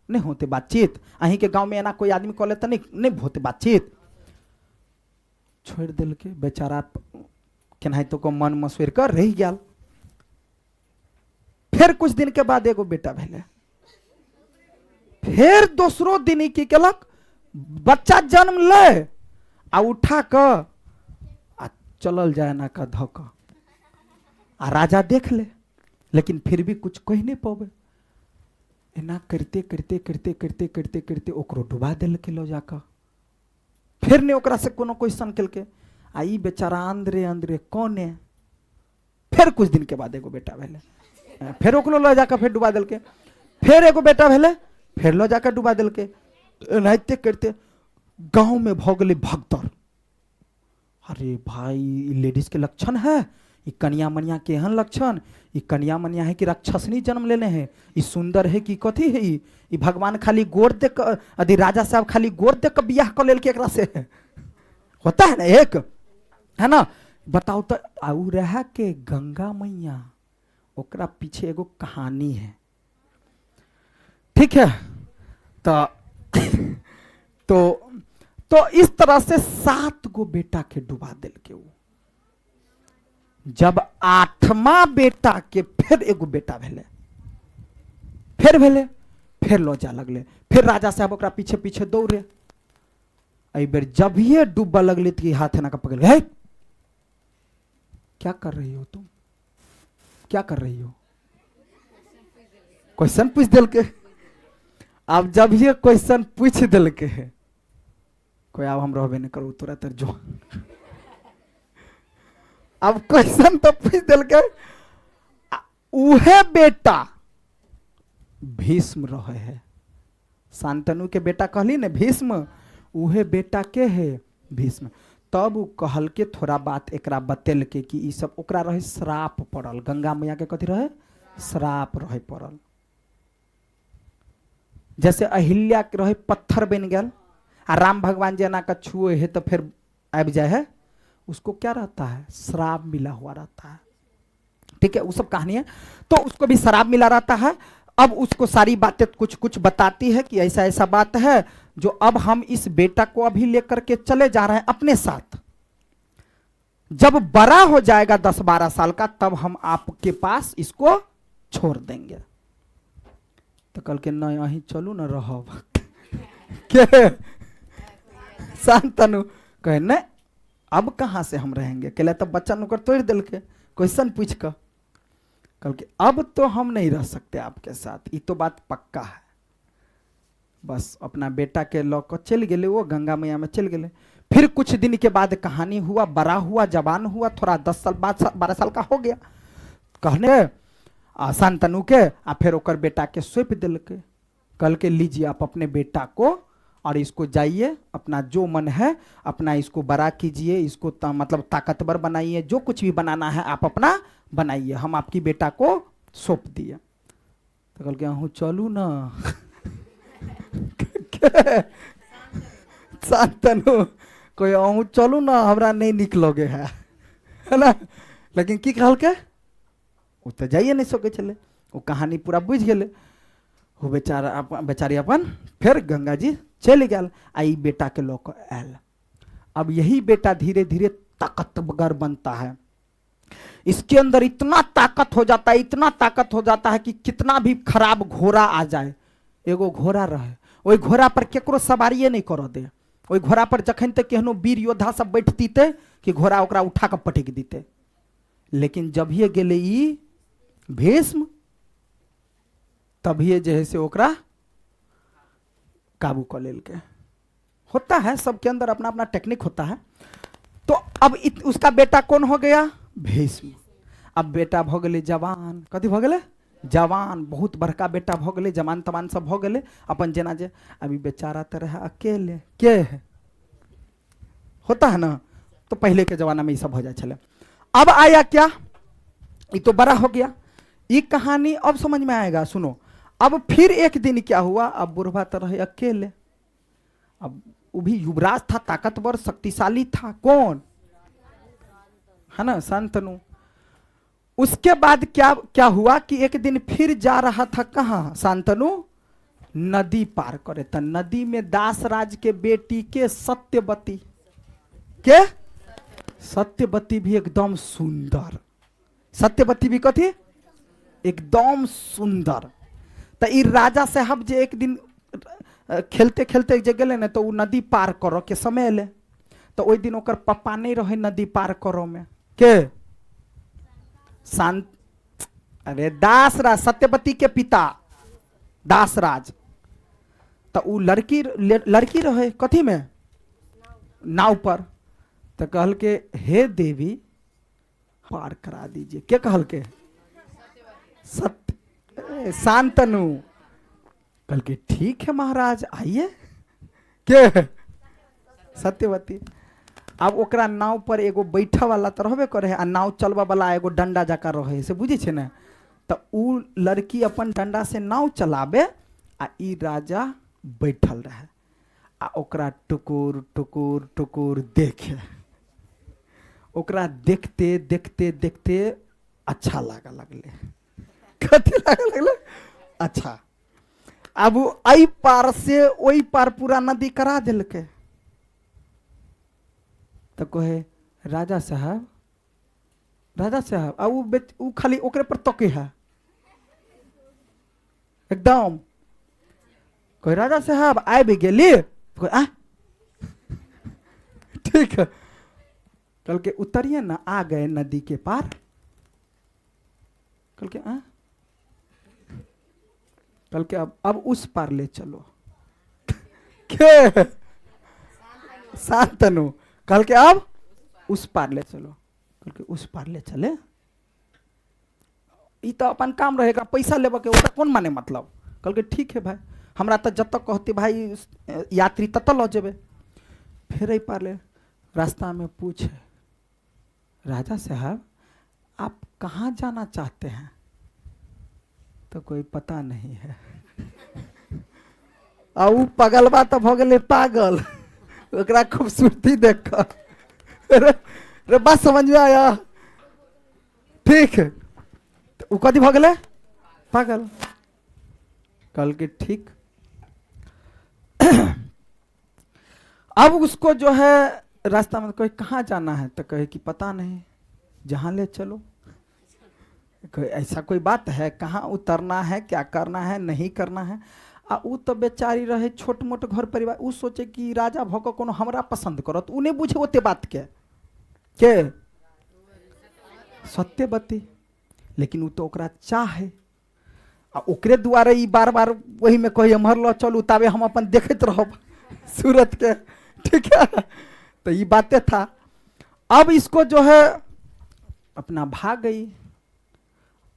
नहीं होते बातचीत। अहीं के गांव में एना कोई आदमी कॉले तो नहीं होते बातचीत। छोड़ दिल के बेचारा केनाहि तो को मन मसुर कर रह गया। फिर कुछ दिन के बाद एगो बेटा भेले, फिर दूसरो दिन की केलक बच्चा जन्म ले आ उठा क आ चलल जाए ना का धक आ राजा देख ले, लेकिन फिर भी कुछ कह नहीं पावे। एना करते करते करते करते करते करते ओकरो डुबा दिल के लो जाकर। फिर ने ओकरा से कोनो क्वेश्चन कल के आई बेचारा अंदरे अंदरे कौन है। फिर कुछ दिन के बाद एगो बेटा भेले, फिर ओकरो लो जाकर फिर डुबा दिल के। फिर एगो बेटा भेले, फिर लो जाकर डुबा दिल के। एनाहिते करते गांव में भ गए भगदड़। अरे भाई लेडीज के लक्षण है, ये कन्या मनिया के एहन लक्षण, ये कन्या मनिया है कि राक्षसनी जन्म लेने हैं, ये सुंदर है कि कथी है, ये भगवान खाली गोर दे यदि राजा साहब खाली गोर दे बियाह कर लेल के एकरा से होता है ना एक, है ना। बताओ तो आऊ रहा के गंगा मैया, ओकरा पीछे एगो कहानी है, ठीक है। तो इस तरह से 7 गो बेटा के डुबा दिल के। वो जब 8वां बेटा के फिर एगो बेटा भेले, फिर लोजा लगले, फिर राजा साहब ओकरा पीछे पीछे दौड़े। अई बेर जब ये डूबा लगले तो हाथ ना का पकड़ गए, क्या कर रही हो तुम, क्या कर रही हो, क्वेश्चन पूछ दिल के। अब जब ये क्वेश्चन पूछ दिल के है, कोई अब हम रहबे नहीं करो तुरंत जो अब क्वेश्चन तो पूछ दिल के। उहे बेटा भीष्म रहे है, शांतनु के बेटा कहली ने भीष्म, उहे बेटा के है भीष्म। तब वो कहल के थोड़ा बात एकरा बतेल के कि ई सब ओकरा रहे श्राप पड़ल, गंगा मैया के कथी रहे श्राप रहे पड़ल। जैसे अहिल्या के रहे पत्थर बन गया, आ राम भगवान जना का छुए है तो फिर आब जाए है, उसको क्या रहता है श्राप मिला हुआ रहता है, ठीक है। वो सब कहानी है, तो उसको भी श्राप मिला रहता है। अब उसको सारी बातें कुछ कुछ बताती है कि ऐसा ऐसा बात है, जो अब हम इस बेटा को अभी लेकर के चले जा रहे हैं अपने साथ, जब बड़ा हो जाएगा 10-12 साल का तब हम आपके पास इसको छोड़ देंगे। तो कल के नहीं अही चलू न रहो के शांतनु कहे नहीं अब कहां से हम रहेंगे, कहले तब बच्चा नुकर तोड़ दिल के क्वेश्चन पूछ कर। कल के अब तो हम नहीं रह सकते आपके साथ, ये तो बात पक्का है। बस अपना बेटा के लौक चल गए, वो गंगा मैया में चल गए। फिर कुछ दिन के बाद कहानी हुआ, बड़ा हुआ, जवान हुआ, थोड़ा 10 साल 12 साल का हो गया, कहने शांतनु के आ फिर ओकर बेटा के सौंप दिल के। कल के लीजिए आप अपने बेटा को और इसको जाइए, अपना जो मन है अपना इसको बड़ा कीजिए, इसको मतलब ताकतवर बनाइए, जो कुछ भी बनाना है आप अपना बनाइए, हम आपकी बेटा को सौंप दिए। तो कल के हूँ चलू ना शांतनु कोई अहूँ चलू ना, हमरा नहीं निकलोगे है ना। लेकिन की कहल के वो तो जाइए नहीं सके चले, वो कहानी पूरा बुझ गए। वो बेचारा बेचारी अपन फिर गंगा जी चल गया, आई बेटा के लोग आयल। अब यही बेटा धीरे धीरे ताकतवर बनता है, इसके अंदर इतना ताकत हो जाता है, इतना ताकत हो जाता है कि कितना भी खराब घोड़ा आ जाए, एगो घोड़ा रहे वही घोड़ा पर केकरो सवारिये नहीं करो दे, वही घोड़ा पर जखन तक केहनो वीर योद्धा सब बैठती थे कि घोड़ा ओकरा उठा कर पटक दीते। लेकिन जब ये गेले ई भीष्म, तभी जो है से ओकरा काबू कर लेल के। होता है सबके अंदर अपना अपना टेक्निक होता है। तो अब उसका बेटा कौन हो गया भीष्म। अब बेटा भ गए जवान, कथी भ गए जवान, बहुत बड़का बेटा भ गए, जवान तमान सब भ गए अपन जना जे। अभी बेचारा तो रहा अकेले, के है होता है ना, तो पहले के जमाना में ये सब हो जाए चले। अब आया क्या, ये तो बड़ा हो गया, ये कहानी अब समझ में आएगा, सुनो। अब फिर एक दिन क्या हुआ, अब बुढ़वा तो रहे अकेले, अब वो भी युवराज था, ताकतवर शक्तिशाली था, कौन है ना शांतनु। उसके बाद क्या क्या हुआ कि एक दिन फिर जा रहा था, कहाँ शांतनु नदी पार करे, तो नदी में दासराज के बेटी के सत्यवती के, सत्यवती भी एकदम सुंदर, सत्यवती भी कथी एकदम सुंदर। तो ई राजा साहब जे एक दिन खेलते खेलते जे गए ना, तो वो नदी पार करो के समय ले, तो ओई दिन ओकर पप्पा नहीं रहे नदी पार करो में, के शांत, अरे दासराज, सत्यवती के पिता दासराज। तो वो लड़की रहे कथी में, नाव पर। तो कहल के हे देवी पार करा दीजिए। क्या कहल के, सत्य शांतनु। कहल के ठीक है महाराज आइए। के सत्यवती। अब ओकरा नाव पर एगो बैठा वाला तो रहबे करे है, आ नाव चलवा वाला एगो डंडा जका रहे से, बुझे छे ना। तो उ लड़की अपन डंडा से नाव चलावे आ ई राजा बैठल रहे आ ओकरा टुकुर टुकुर टुकुर देखे। ओकरा देखते देखते देखते अच्छा लागा लगले। कथी लागा लगले, अच्छा। अब आई पार से ओई पार पूरा नदी करा दिलके। तो कहे राजा साहब, राजा साहब। आ उ खाली ओकरे पर तके है एकदम। कहे राजा साहब आए भी गेली। आ ठीक है। कल के उतरिए ना, आ गए नदी के पार। कल के कल के अब उस पार ले चलो। के शांतनु। कल के अब उस पार ले चलो। कल के उस पार ले चले। ई तो अपन काम रहेगा, पैसा लेबा के ओटा कौन माने मतलब। कल के ठीक है भाई, हमरा तो जब तक कहती भाई यात्री तत लो जेबे। फिर ही पार ले। रास्ता में पूछे राजा साहब आप कहाँ जाना चाहते हैं। तो कोई पता नहीं है। और पगलवा तो भ गए पागल। ओकरा खूबसूरती देख रे बात समझ में आया। ठीक है। तो कथी भ गए पागल। कल के ठीक। अब उसको जो है रास्ता में कोई कहाँ जाना है, तो कहे कि पता नहीं, जहाँ ले चलो। ऐसा कोई बात है, कहाँ उतरना है, क्या करना है, नहीं करना है। आ उ तो बेचारी रहे छोट मोट घर परिवार। उ सोचे कि राजा भक कोनो हमरा पसंद करत, उ नहीं बुझे ओते बात के सत्यवती। लेकिन उ तो ओकरा चाहे आ ओकरे दुआरे ई बार बार वही में कही हमर लो चलू, ताबे हम अपन देखत रहब सूरत के। ठीक है। तो ये बातें था। अब इसको जो है अपना भाग गई।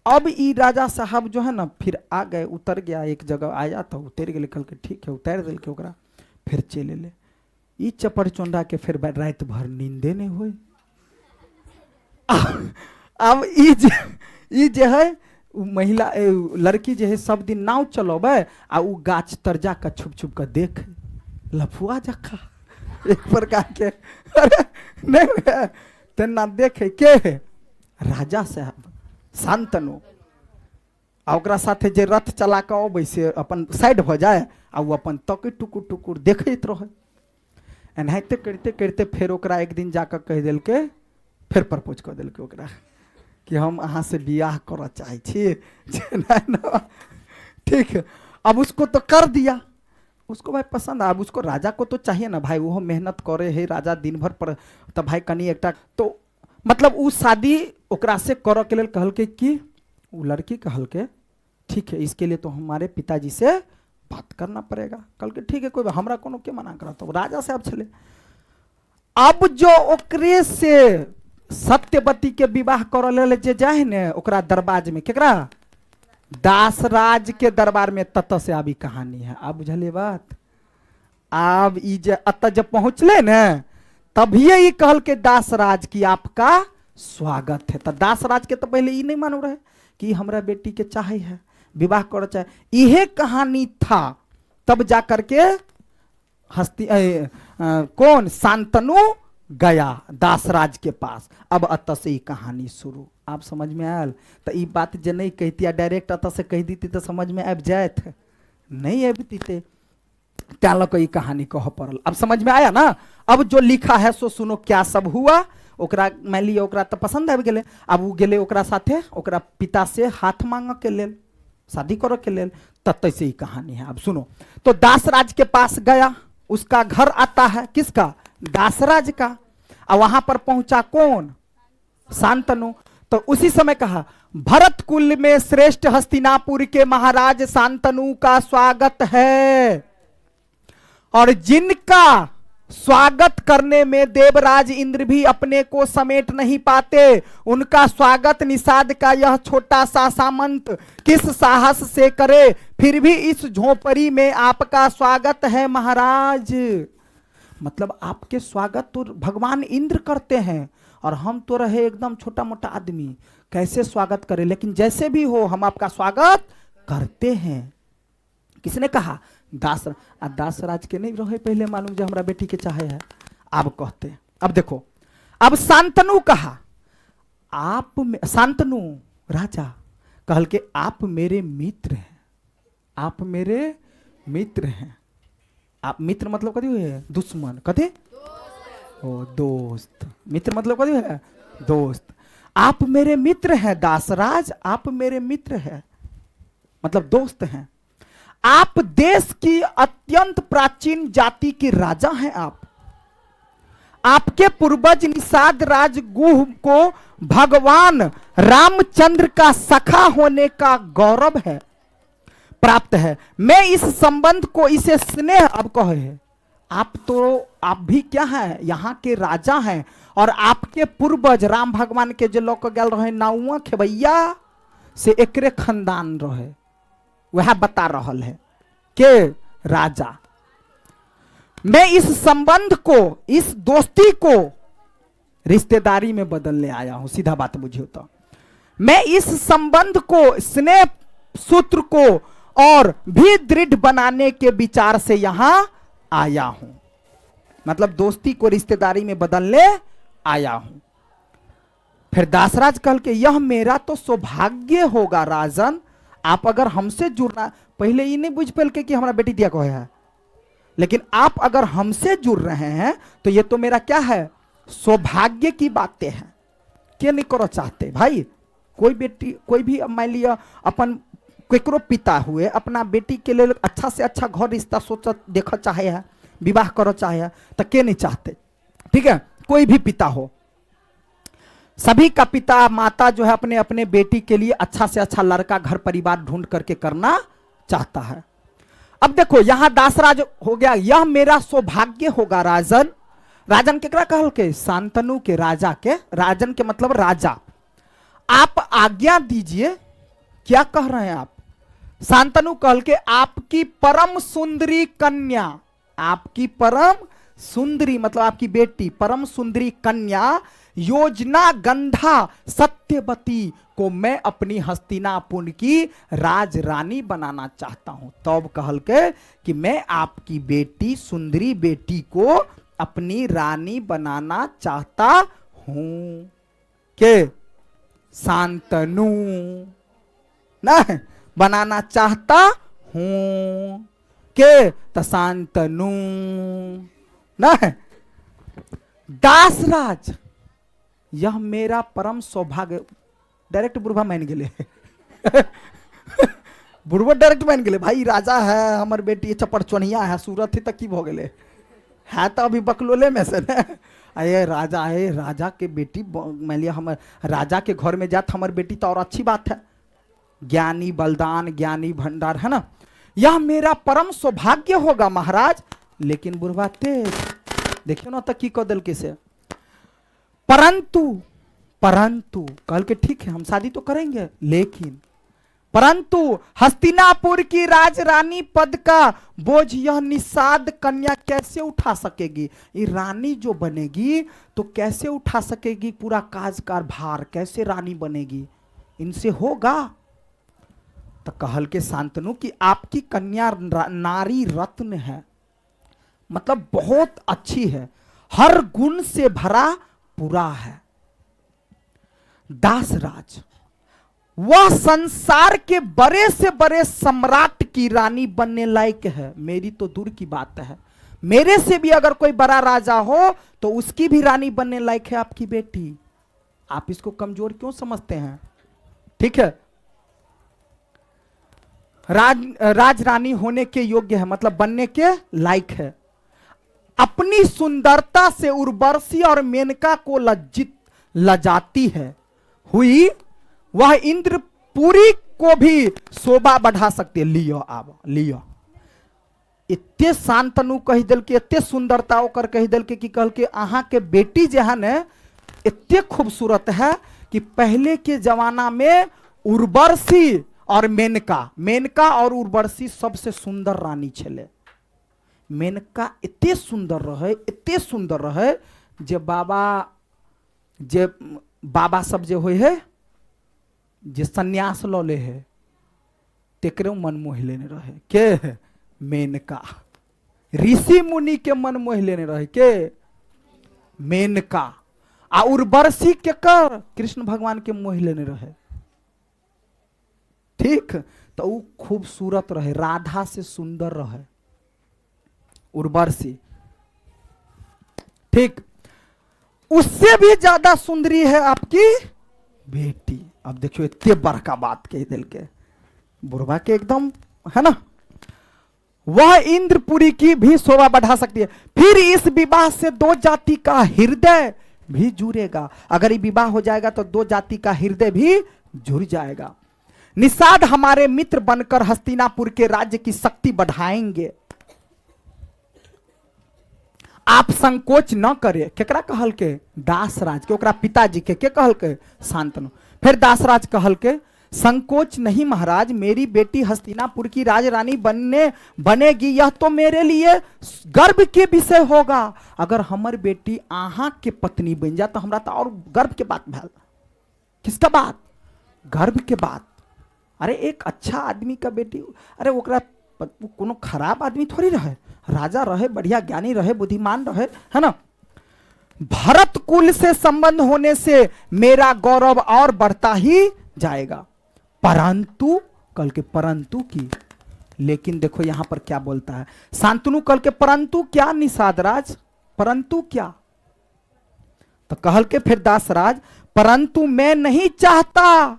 अब ई राजा साहब जो है ना फिर आ गए, उतर गया एक जगह आया तो उतर गए। कल के ठीक है, उतार दिल के ओकरा फिर चले ले। ई चपड़ चोंडा के फिर रात भर नींदे नहीं हुई। अब ई जे है महिला लड़की जो है सब दिन नाव चलोबे आ उ गाछ तर जाकर छुप छुप कर देख लफुआ जखा एक प्रकार के। अरे नहीं तेना देखे के है राजा साहब शांतनु। आ ओकरा साथे जे रथ चला के अबै से अपन साइड हो जाए आ वो अपन तक टुकुर टुकुर देखत रहे। एनाहिते करते करते फिर ओकरा एक दिन जाकर कह दिल के, फिर प्रपोज कर दिल के ओकरा कि हम अहाँ से बियाह कर चाहे छी। ठीक है। अब उसको तो कर दिया, उसको भाई पसंद। अब उसको राजा को तो चाहिए ना भाई, वो मेहनत करे है राजा दिन भर पर। तो भाई कनी एकटा तो मतलब उ शादी ओकरा से कर के लिए कहल के कि वो लड़की कहल के ठीक है, इसके लिए तो हमारे पिताजी से बात करना पड़ेगा। कल के ठीक है, कोई हमरा कोनो के मना करा। तो राजा साहब चले। अब जो ओकरे से सत्यवती के विवाह कर ले जे जाए ने ओकरा दरबार में, केकरा दासराज के दरबार में, तत से अभी कहानी है। अब बुझलिए बात। अब ई जे अत जब पहुंचले ने तभी ये कहल के दासराज की आपका स्वागत है। तो दासराज के तो पहले ये नहीं मालूम रहे कि हमरा बेटी के चाहे है, विवाह कर चाहे। यह कहानी था। तब जाकर के कौन शांतनु गया दासराज के पास। अब अत से ही कहानी शुरू। आप समझ में आयल। तो ये बात जे नहीं कहती डायरेक्ट अत से कह दी तो समझ में अब जाए थे, नहीं अबती थे। त्याल को ये कहानी कह पड़ल। अब समझ में आया ना। अब जो लिखा है सो सुनो क्या सब हुआ। ओकरा मान लिया ओकरा तो पसंद आबि गेले। अब वो गेले ओकरा साथे ओकरा पिता से हाथ मांग के लेल, शादी करो के लेल। तब से ही कहानी है। अब सुनो। तो दासराज के पास गया, उसका घर आता है किसका, दासराज का। और वहां पर पहुंचा कौन, शांतनु। तो उसी समय कहा, भरत कुल में श्रेष्ठ हस्तिनापुर के महाराज शांतनु का स्वागत है, और जिनका स्वागत करने में देवराज इंद्र भी अपने को समेट नहीं पाते, उनका स्वागत निषाद का यह छोटा सा सामंत किस साहस से करे, फिर भी इस झोपड़ी में आपका स्वागत है महाराज। मतलब आपके स्वागत तो भगवान इंद्र करते हैं, और हम तो रहे एकदम छोटा मोटा आदमी, कैसे स्वागत करें, लेकिन जैसे भी हो हम आपका स्वागत करते हैं। किसने कहा? दासराज के नहीं रहे पहले मालूम जो हमारा बेटी के चाहे है, आप कहते। अब देखो, अब शांतनु कहा, शांतनु राजा कहल के आप मेरे मित्र हैं, आप मेरे मित्र हैं। आप मित्र मतलब कभी है दुश्मन, कभी ओ दोस्त। मित्र मतलब कभी है दोस्त। आप मेरे मित्र हैं दासराज, आप मेरे मित्र हैं मतलब दोस्त हैं। आप देश की अत्यंत प्राचीन जाति के राजा हैं। आपके पूर्वज निषाद राज गुह को भगवान रामचंद्र का सखा होने का गौरव है प्राप्त है। मैं इस संबंध को इसे स्नेह अब कहे, आप भी क्या हैं, यहाँ के राजा हैं, और आपके पूर्वज राम भगवान के जो लोग गल रहे नाउआ खेबैया से एकरे खानदान रहे, वह बता रहल है के राजा। मैं इस संबंध को, इस दोस्ती को रिश्तेदारी में बदलने आया हूं, सीधा बात बुझियो तो। मैं इस संबंध को, स्नेह सूत्र को और भी दृढ़ बनाने के विचार से यहां आया हूं। मतलब दोस्ती को रिश्तेदारी में बदलने आया हूं। फिर दासराज कह के, यह मेरा तो सौभाग्य होगा राजन, आप अगर हमसे जुड़ना, पहले ये नहीं बुझ पाल के कि हमारा बेटी दिया को है, लेकिन आप अगर हमसे जुड़ रहे हैं तो ये तो मेरा क्या है, सौभाग्य की बातें हैं। क्या नहीं करो चाहते भाई, कोई बेटी, कोई भी मान लिया अपन केकरो पिता हुए अपना बेटी के लिए अच्छा से अच्छा घर रिश्ता सोच देख चाहे है, विवाह करो चाहे है, तो के नहीं चाहते। ठीक है, कोई भी पिता हो, सभी का पिता माता जो है अपने अपने बेटी के लिए अच्छा से अच्छा लड़का घर परिवार ढूंढ करके करना चाहता है। अब देखो यहां दासराज हो गया, यह मेरा सौभाग्य होगा राजन। राजन केकरा कहल के? शांतनु के, राजा के। राजन के मतलब राजा। आप आज्ञा दीजिए। क्या कह रहे हैं आप? शांतनु कहल के, आपकी परम सुंदरी कन्या, आपकी परम सुंदरी मतलब आपकी बेटी, परम सुंदरी कन्या योजना गंधा सत्यवती को मैं अपनी हस्तिनापुर की राजरानी बनाना चाहता हूं। तब कहल के कि मैं आपकी बेटी, सुंदरी बेटी को अपनी रानी बनाना चाहता हूं। के शांतनु नहीं बनाना चाहता हूं के, तो शांतनु नहीं। दासराज, यह मेरा परम सौभाग्य। डायरेक्ट बुढ़वा मान गए बुढ़वा डायरेक्ट मान गए, भाई राजा है हमर बेटी, चपड़ चोनिया है, सूरत ही तक की हो गए है, तो अभी बकलोले में से न अये राजा है, राजा के बेटी मान लिया हम राजा के घर में जात हमर बेटी तो और अच्छी बात है, ज्ञानी बलदान, ज्ञानी भंडार है ना, यह मेरा परम सौभाग्य होगा महाराज। लेकिन बुढ़वा तेज देखियो ना तक की कदल किसे, परंतु परंतु कल के ठीक है हम शादी तो करेंगे, लेकिन परंतु हस्तिनापुर की राजरानी पद का बोझ यह निषाद कन्या कैसे उठा सकेगी? ये रानी जो बनेगी तो कैसे उठा सकेगी पूरा काजकार भार, कैसे रानी बनेगी? इनसे होगा? तो कहल के शांतनु कि आपकी कन्या नारी रत्न है, मतलब बहुत अच्छी है, हर गुण से भरा पूरा है। दासराज, वह संसार के बड़े से बड़े सम्राट की रानी बनने लायक है। मेरी तो दूर की बात है, मेरे से भी अगर कोई बड़ा राजा हो तो उसकी भी रानी बनने लायक है आपकी बेटी। आप इसको कमजोर क्यों समझते हैं? ठीक है, राजरानी होने के योग्य है, मतलब बनने के लायक है। अपनी सुंदरता से उर्वशी और मेनका को लजाती है, हुई वह इंद्रपुरी को भी शोभा बढ़ा सकती है। लियो आब लियो, इतने शांतनु कह दिल के, इतने सुंदरता ओकर कह दिल के कि कहल के अहाँ के बेटी जे है ने इतने खूबसूरत है कि पहले के जमाना में उर्वशी और मेनका, मेनका और उर्वशी सबसे सुंदर रानी छले। मेनका इतने सुंदर रहे, इतने सुंदर रहे जे बाबा सब जे होय है, जे सन्यास ल ले है, तेकरे मन मोह लेने रहे के मेनका। ऋषि मुनि के मन मोह लेने रहे के मेनका। आ उर्वशी के कर कृष्ण भगवान के मोह लेने रहे। ठीक, तो वो खूबसूरत रहे, राधा से सुंदर रहे उर्वशी। ठीक, उससे भी ज्यादा सुंदरी है आपकी बेटी। अब देखियो इतने बड़का बात कह दिल के बुढ़वा के एकदम, है ना। वह इंद्रपुरी की भी शोभा बढ़ा सकती है। फिर इस विवाह से दो जाति का हृदय भी जुड़ेगा। अगर ये विवाह हो जाएगा तो दो जाति का हृदय भी जुड़ जाएगा। निषाद हमारे मित्र बनकर हस्तिनापुर के राज्य की शक्ति बढ़ाएंगे। आप संकोच न करे। केकरा कहल के? दासराज के, ओकरा पिताजी के कहल के? शांतनु। फिर दासराज कहल के संकोच नहीं महाराज, मेरी बेटी हस्तिनापुर की राजरानी बनेगी, यह तो मेरे लिए गर्व के विषय होगा। अगर हमर बेटी आहा के पत्नी बन जाए तो हमरा तो और गर्व के बात भेल। किसका बात? गर्व के बात। अरे एक अच्छा आदमी का बेटी, अरे ओकरा कोनो खराब आदमी थोड़ी रहे, राजा रहे, बढ़िया ज्ञानी रहे, बुद्धिमान रहे, है ना। भरत कुल से संबंध होने से मेरा गौरव और बढ़ता ही जाएगा। परंतु, कल के परंतु की, लेकिन देखो यहां पर क्या बोलता है शांतनु। कल के परंतु क्या निषादराज? परंतु क्या? तो कहल के फिर दासराज, परंतु मैं नहीं चाहता।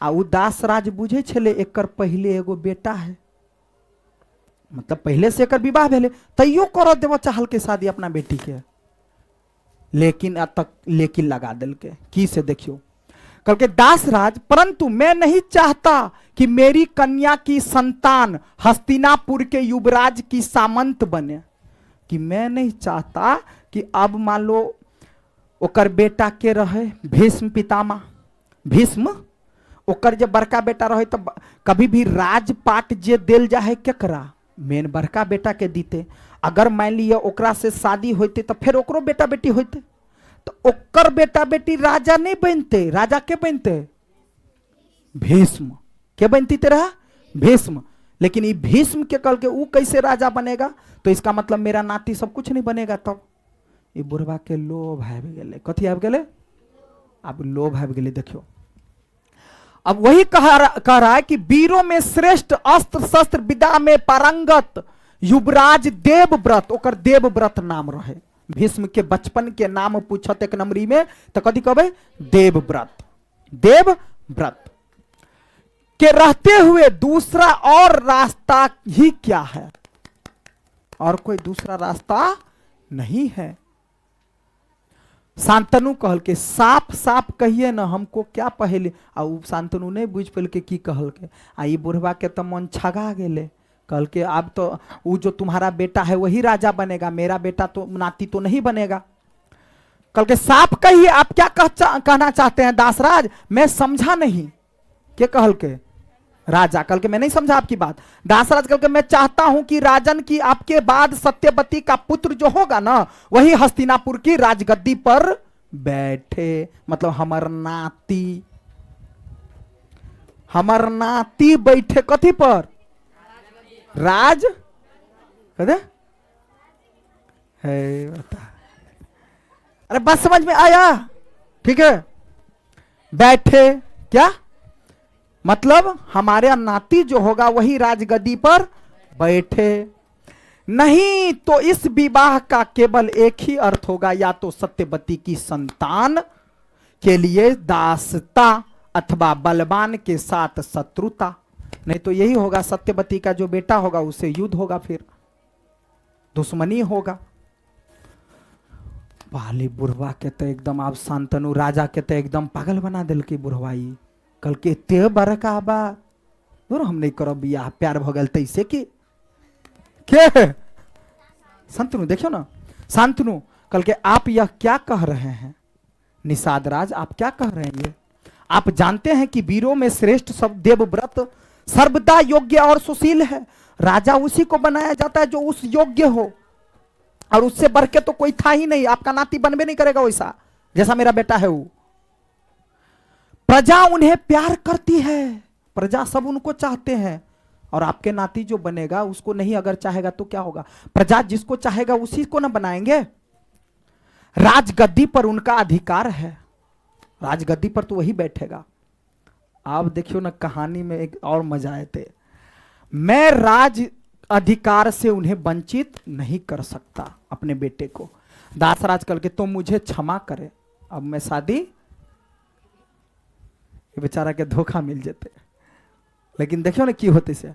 आ उ दासराज बुझे छले एकर पहले एगो बेटा है, मतलब पहले से एकर विवाह भेले, तैयो कर देव चाहल के शादी अपना बेटी के। लेकिन अब तक लेकिन लगा दिल के की से देखियो। कल के दासराज, परंतु मैं नहीं चाहता कि मेरी कन्या की संतान हस्तिनापुर के युवराज की सामंत बने। कि मैं नहीं चाहता कि अब मान लो ओकर बेटा के रहे भीष्म पितामह, भीष्म ओकर जब बड़का बेटा रहे तो कभी भी राजपाट जे दिल जाए केकरा? मेन बड़का बेटा के दीते। अगर मान लिया ओकरा से शादी होते तो फिर ओकरो बेटा बेटी होते, तो ओकर बेटा बेटी राजा नहीं बनते। राजा के बनते? भीष्म के बनती तेरा? भीष्म। लेकिन ये भीष्म के कल के वो कैसे राजा बनेगा? तो इसका मतलब मेरा नाती सब कुछ नहीं बनेगा। तब ये बुढ़वा के लोभ आबि गेले। कथी आबि गेले? अब लोभ आबि गेले। देखियो अब वही कह रहा है कि वीरों में श्रेष्ठ, अस्त्र शस्त्र विद्या में पारंगत युवराज देवव्रत, ओकर देवव्रत नाम रहे। भीष्म के बचपन के नाम पूछत एक नंबरी में तो कथी कहबे? देवव्रत। देवव्रत के रहते हुए दूसरा और रास्ता ही क्या है? और कोई दूसरा रास्ता नहीं है। शांतनु कहल के साफ साफ कहिए ना, हमको क्या पहले। आ शांतनु नहीं बुझ पेल के की कहल के। आ ई बुढ़वा के तो मन छगा गेले। कहल के अब तो वो जो तुम्हारा बेटा है वही राजा बनेगा, मेरा बेटा तो नाती तो नहीं बनेगा। कहल के साफ कहिए आप क्या कहना चाहते हैं दासराज? मैं समझा नहीं। क्या कहल के? राजा कल के मैं नहीं समझा आपकी बात। दासराज कल के मैं चाहता हूं कि राजन की आपके बाद सत्यवती का पुत्र जो होगा ना वही हस्तिनापुर की राजगद्दी पर बैठे। मतलब हमर नाती बैठे कथी पर? राज कहते है बता। अरे बस समझ में आया? ठीक है, बैठे क्या मतलब हमारे नाती जो होगा वही राजगद्दी पर बैठे। नहीं तो इस विवाह का केवल एक ही अर्थ होगा, या तो सत्यवती की संतान के लिए दासता अथवा बलवान के साथ शत्रुता। नहीं तो यही होगा, सत्यवती का जो बेटा होगा उससे युद्ध होगा, फिर दुश्मनी होगा। पाली बुढ़वा के तो एकदम आप शांतनु राजा के तो एकदम पागल बना दिल के बुढ़वाई। कल के ते बड़का बा दूर हम नहीं करो बियाह, प्यार भगल तैसे की के शांतनु देखियो ना, शांतनु कल के आप यह क्या कह रहे हैं? निषाद राज आप क्या कह रहे हैं? ये आप जानते हैं कि वीरों में श्रेष्ठ सब देवव्रत सर्वदा योग्य और सुशील है। राजा उसी को बनाया जाता है जो उस योग्य हो, और उससे बढ़ के तो कोई था ही नहीं। आपका नाती बनबे नहीं करेगा वैसा जैसा मेरा बेटा है वो। प्रजा उन्हें प्यार करती है, प्रजा सब उनको चाहते हैं, और आपके नाती जो बनेगा उसको नहीं अगर चाहेगा तो क्या होगा? प्रजा जिसको चाहेगा उसी को ना बनाएंगे। राजगद्दी पर उनका अधिकार है, राजगद्दी पर तो वही बैठेगा। आप देखियो ना कहानी में एक और मजा आए थे, मैं राज अधिकार से उन्हें वंचित नहीं कर सकता अपने बेटे को। दासराज कल के तो मुझे क्षमा करे, अब मैं शादी, बेचारा के धोखा मिल जाते। लेकिन देखियो ना की होते से,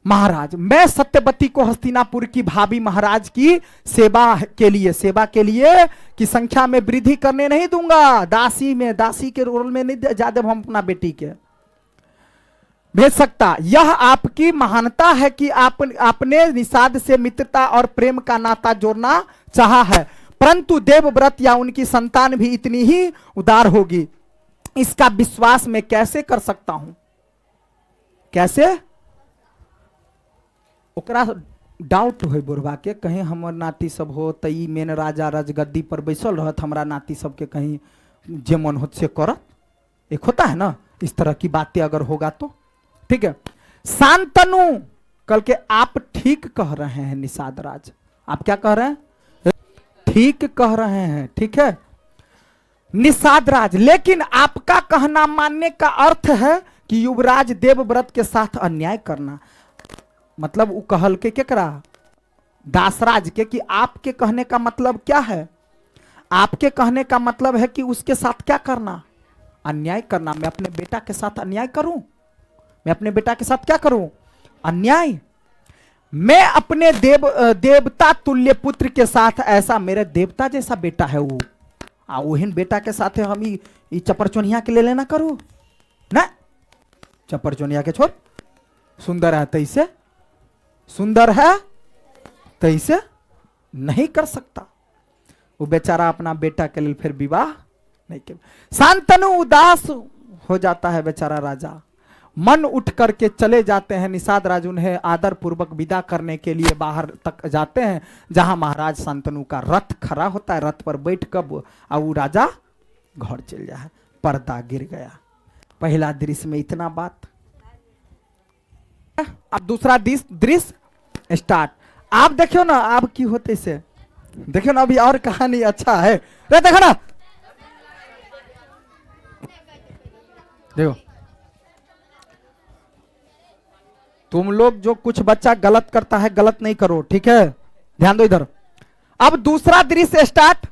महाराज मैं सत्यवती को हस्तिनापुर की भाभी महाराज की सेवा के लिए की संख्या में वृद्धि करने नहीं दूंगा। दासी के रोल में नहीं ज्यादा हम अपना बेटी के भेज सकता। यह आपकी महानता है कि आपने निषाद से मित्रता और प्रेम का नाता जोड़ना चाहा है, परंतु देवव्रत या उनकी संतान भी इतनी ही उदार होगी, इसका विश्वास मैं कैसे कर सकता हूं? कैसे? ओकरा डाउट हो बुढ़वा के, कहीं हमर नाती सब हो तई मेन राजा राजगद्दी पर बैसल रहत, हमरा नाती सबके कहीं जे मन हो से करत। एक होता है ना इस तरह की बातें अगर होगा तो ठीक है। शांतनु कल के आप ठीक कह रहे हैं निषाद राज, आप क्या कह रहे हैं? ठीक कह रहे हैं, ठीक है निषाद राज। लेकिन आपका कहना मानने का अर्थ है कि युवराज देवव्रत के साथ अन्याय करना। मतलब वो कहल के क्या करा दासराज के कि आपके कहने का मतलब क्या है? आपके कहने का मतलब है कि उसके साथ क्या करना? अन्याय करना। मैं अपने बेटा के साथ अन्याय करूं? मैं अपने बेटा के साथ क्या करूं? अन्याय। मैं अपने देवता तुल्य पुत्र के साथ ऐसा, मेरे देवता जैसा बेटा है वो, वहीन बेटा के साथ हम ही चपरचोनिया के ले लेना करूं ना? चपरचोनिया के छोड़, सुंदर है तैसे, सुंदर है तैसे नहीं कर सकता। वो बेचारा अपना बेटा के लिए फिर विवाह नहीं किया। शांतनु उदास हो जाता है बेचारा राजा, मन उठ करके चले जाते हैं। निषाद राज उन्हें आदर पूर्वक विदा करने के लिए बाहर तक जाते हैं, जहां महाराज शांतनु का रथ खड़ा होता है। रथ पर बैठ कर वो राजा घर चल जाए। पर्दा गिर गया। पहला दृश्य में इतना बात। अब दूसरा दृश्य स्टार्ट। आप देखो ना, आप की होते से देखो ना, अभी और कहानी अच्छा है। रे देखो ना, देखो तुम लोग जो कुछ बच्चा गलत करता है गलत नहीं करो, ठीक है, ध्यान दो इधर। अब दूसरा दृश्य स्टार्ट।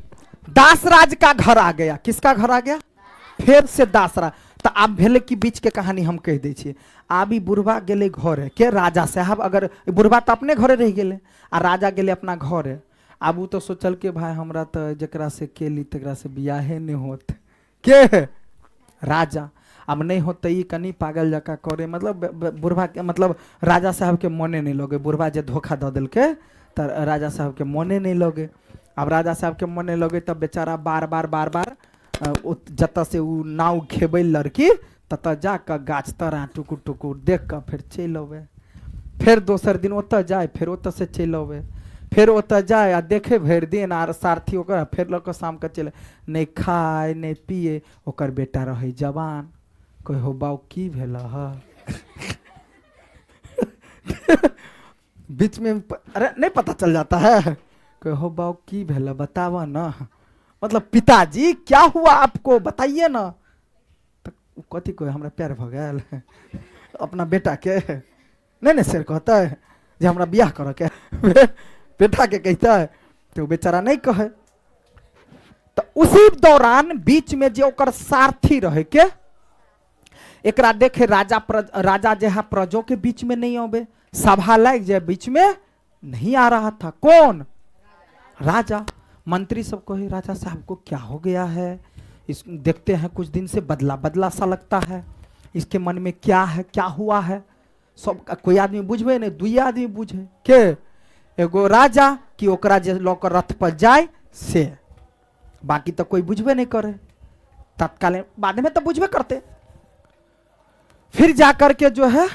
दासराज का घर आ गया। किसका घर आ गया? फिर से दासराज। तो आप भेले की बीच के कहानी हम कह दे छे। आबी बुढ़वा गेले घर है के राजा साहब, अगर बुढ़वा तो अपने घरे रह गेले आ राजा गेले अपना घर है। अब तो सोचल के भाई हमरा तो जकरा से केली तकरा से बियाहे नहीं होत के राजा। अब नहीं होते ही कनी पागल जका करे, मतलब बुढ़वा के मतलब राजा साहब के मने नहीं लगे। बुढ़वा जे धोखा दे दिल के तो राजा साहब के मने नहीं लगे। अब राजा साहब के मने लगे तब बेचारा बार बार जत से उ नाव खेबे लड़की तत जाकर गाछ तरा टुकुर टुकुर देख कर फिर चल अबे। फिर दोसर दिन ओत जाए, फिर ओत से चल अबे, फिर ओत जाए आ देखे भर दिन आर सारथी ओकर, फिर लक शाम के चले। नहीं खाए नहीं पिए, ओकर बेटा रहे जवान। कोई हो बाऊ की भेला है बीच में अरे नहीं पता चल जाता है। कोई हो बाऊ की भेला बतावा ना, मतलब पिताजी क्या हुआ आपको बताइए ना। तो कथी कोई हमरा प्यार भ गया अपना बेटा के? नहीं सर कहता है जे हमरा बियाह कर के बेटा के कहता है, तो बेचारा नहीं कहे। तो उसी दौरान बीच में जो ओकर सारथी रहे के एकरा देखे राजा जहाँ प्रजों के बीच में नहीं आवे, सभा लाग जाए बीच में नहीं आ रहा था। कौन? राजा। मंत्री सब कहे राजा साहब को क्या हो गया है, इस देखते हैं कुछ दिन से बदला बदला सा लगता है, इसके मन में क्या है, क्या हुआ है। सब कोई आदमी बुझबे नहीं, दुई आदमी बुझे के एगो राजा कि ओकरा जे लौकर रथ पर जाए से, बाकी तो कोई बुझबे नहीं करे। तत्कालीन बाद में तो बुझबे करते। फिर जाकर के जो है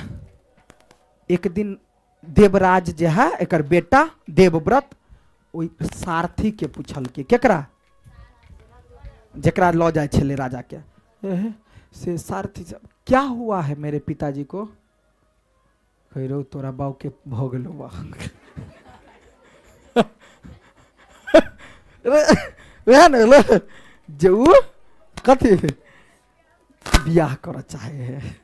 एक दिन देवराज जो है एक बेटा देवव्रत वही सारथी के पूछल के केकरा जकरा लो जाए छले राजा के से सारथी से क्या हुआ है मेरे पिताजी को, कह रो तोरा बाऊ के भोग लो बा जो कथी बियाह कर चाहे है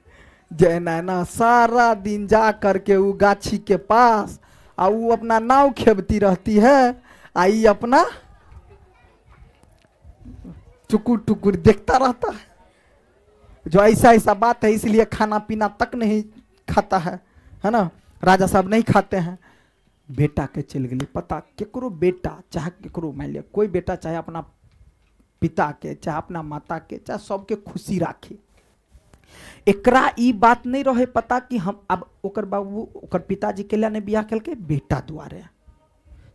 जे ना सारा दिन जा करके वो गाछी के पास आ वो अपना नाव खेबती रहती है, आई अपना टुकुर टुकुर देखता रहता है। जो ऐसा ऐसा बात है इसलिए खाना पीना तक नहीं खाता है ना, राजा साहब नहीं खाते हैं। बेटा के चल गई पता, केकरो बेटा चाहे केकरो मान लिया कोई बेटा चाहे अपना पिता के चाहे अपना माता के चाहे सबके खुशी राखी, एकरा ई बात नहीं रहे पता कि हम अब ओकर बाबू ओकर पिताजी के लिए बियाह कल के बेटा दुआरे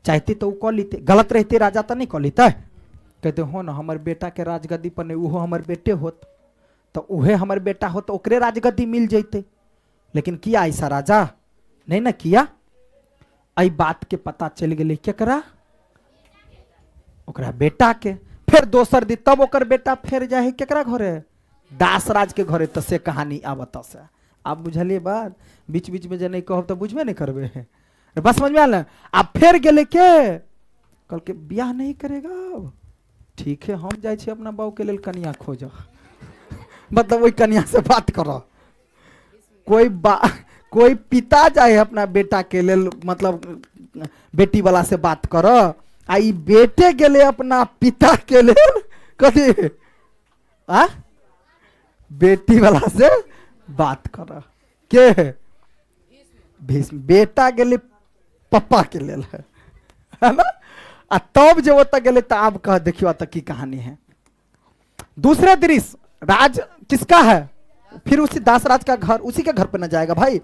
चाहते तो कह लेते, गलत रहते राजा तो नहीं कह लेते, कहते हो ना हमारे बेटा के राजगद्दी पर नहीं वो हमारे बेटे होत तो उहे हमारे बेटा हो तो ओकरे राजगद्दी मिल जैते, लेकिन किया ऐसा राजा नहीं ना किया। आई बात के पता चल गई केकरा ओकरा बेटा के। फिर दोसर दिन तब ओकर बेटा फिर जाए केकरा घरे दासराज के घरे, तो से कहानी आवत से आप बुझलिए बात। बीच बीच में जे नहीं कहब तो बुझबे नहीं करबे है, बस समझ में आल। आप फिर गेले के कल के बियाह नहीं करेगा, ठीक है हम जाए अपना बाऊ के लेल कन्या खोज मतलब वही कन्या से बात करो। कोई पिता जाए अपना बेटा के लेल मतलब बेटी वाला से बात करो, आई बेटे गेले अपना पिता के लेल कथी आ बेटी वाला से बात कर के भीष्म बेटा गेले पप्पा के लेल है ना। आ तब जो वो गेले तो आप कह देखियो तक की कहानी है। दूसरे दृश्य राज किसका है, फिर उसी दासराज का घर, उसी के घर पे न जाएगा भाई।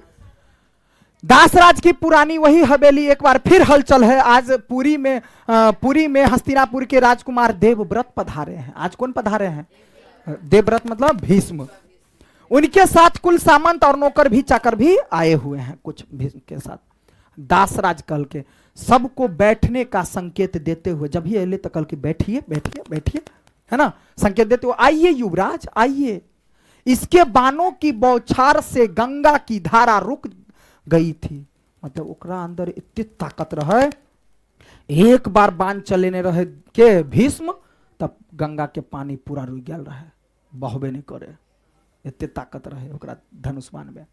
दासराज की पुरानी वही हवेली एक बार फिर हलचल है। आज पुरी में हस्तिनापुर के राजकुमार देवव्रत पधारे हैं। आज कौन पधारे हैं, देवव्रत मतलब भीष्म। उनके साथ कुल सामंत और नौकर भी चाकर भी आए हुए हैं कुछ भीष्म के साथ। दासराज कल के सबको बैठने का संकेत देते हुए, जब ही अले तो कल के बैठिए बैठिए बैठिए है ना, संकेत देते हुए आइए युवराज आइए। इसके बाणों की बौछार से गंगा की धारा रुक गई थी, मतलब ओकरा अंदर इतनी ताकत रहे, एक बार बाण चलेने रहे के भीष्म तब गंगा के पानी पूरा रुक गया रहे, बहबे नहीं करे, इतने ताकत रहे ओकरा धनुष बाण में।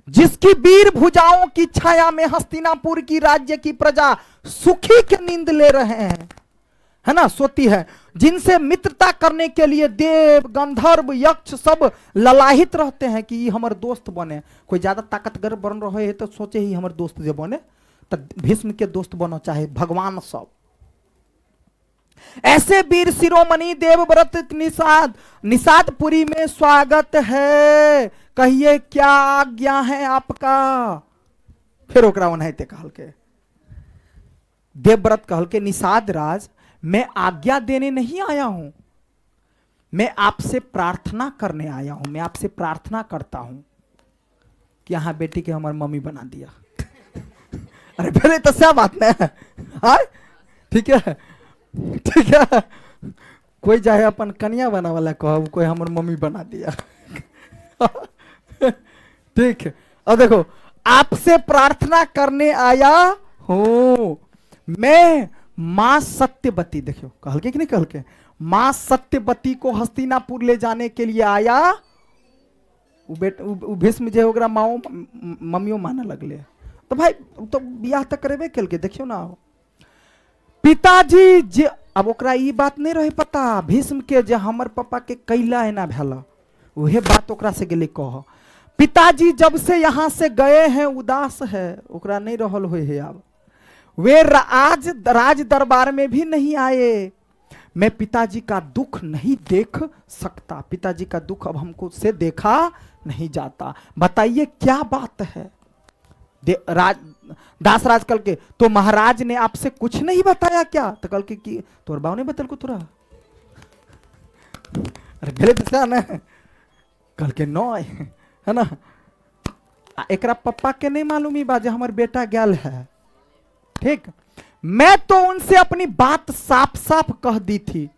जिसकी वीर भुजाओं की छाया में हस्तिनापुर की राज्य की प्रजा सुखी के नींद ले रहे हैं है ना, सोती है। जिनसे मित्रता करने के लिए देव गंधर्व यक्ष सब ललाहित रहते हैं कि ये हमारे दोस्त बने। कोई ज्यादा ताकतवर बन रहे है तो सोचे ही हमारे दोस्त जो बने, तो भीष्म के दोस्त बनो चाहे भगवान सब। ऐसे वीर शिरोमणि देवव्रत निषादपुरी में स्वागत है, कहिए क्या आज्ञा है आपका। फिर ओकरा ओनाहिते कहल के देवव्रत कहल के निषाद राज मैं आज्ञा देने नहीं आया हूं, मैं आपसे प्रार्थना करने आया हूं। मैं आपसे प्रार्थना करता हूं कि यहां बेटी के हमारी मम्मी बना दिया अरे पहले तो क्या बात नहीं है, ठीक है ठीक है। कोई चाहे अपन कन्या बना वाला कहो, कोई हमारी मम्मी बना दिया ठीक है। और देखो आपसे प्रार्थना करने आया हूं मैं मां सत्यवती, देखो कहल के कि नहीं कहल के, मां सत्यवती को हस्तिनापुर ले जाने के लिए आया। भीष्म जो होगा माओ मम्मियों माने लगले, तो भाई तो बियाह तक करेबे कल के देखियो ना। पिताजी जे अब ओकरा ई बात नहीं रहे पता भीष्म के जे हमर पापा के कैला है ना भेला, वही बात ओकरा से गेले कह। पिताजी जब से यहां से गए हैं उदास है, ओकरा नहीं रहल हुए है अब। वे आज राज दरबार में भी नहीं आए। मैं पिताजी का दुख नहीं देख सकता, पिताजी का दुख अब हमको से देखा नहीं जाता। बताइए क्या बात है। दासराज कल के, तो महाराज ने आपसे कुछ नहीं बताया क्या? तो कल के की तोर बाव ने बतल को तुरा, अरे गले तो ना कल के नो है ना, एकरा पप्पा के नहीं मालूम ही बाजे हमार बेटा गैल है। ठीक, मैं तो उनसे अपनी बात साफ साफ कह दी थी।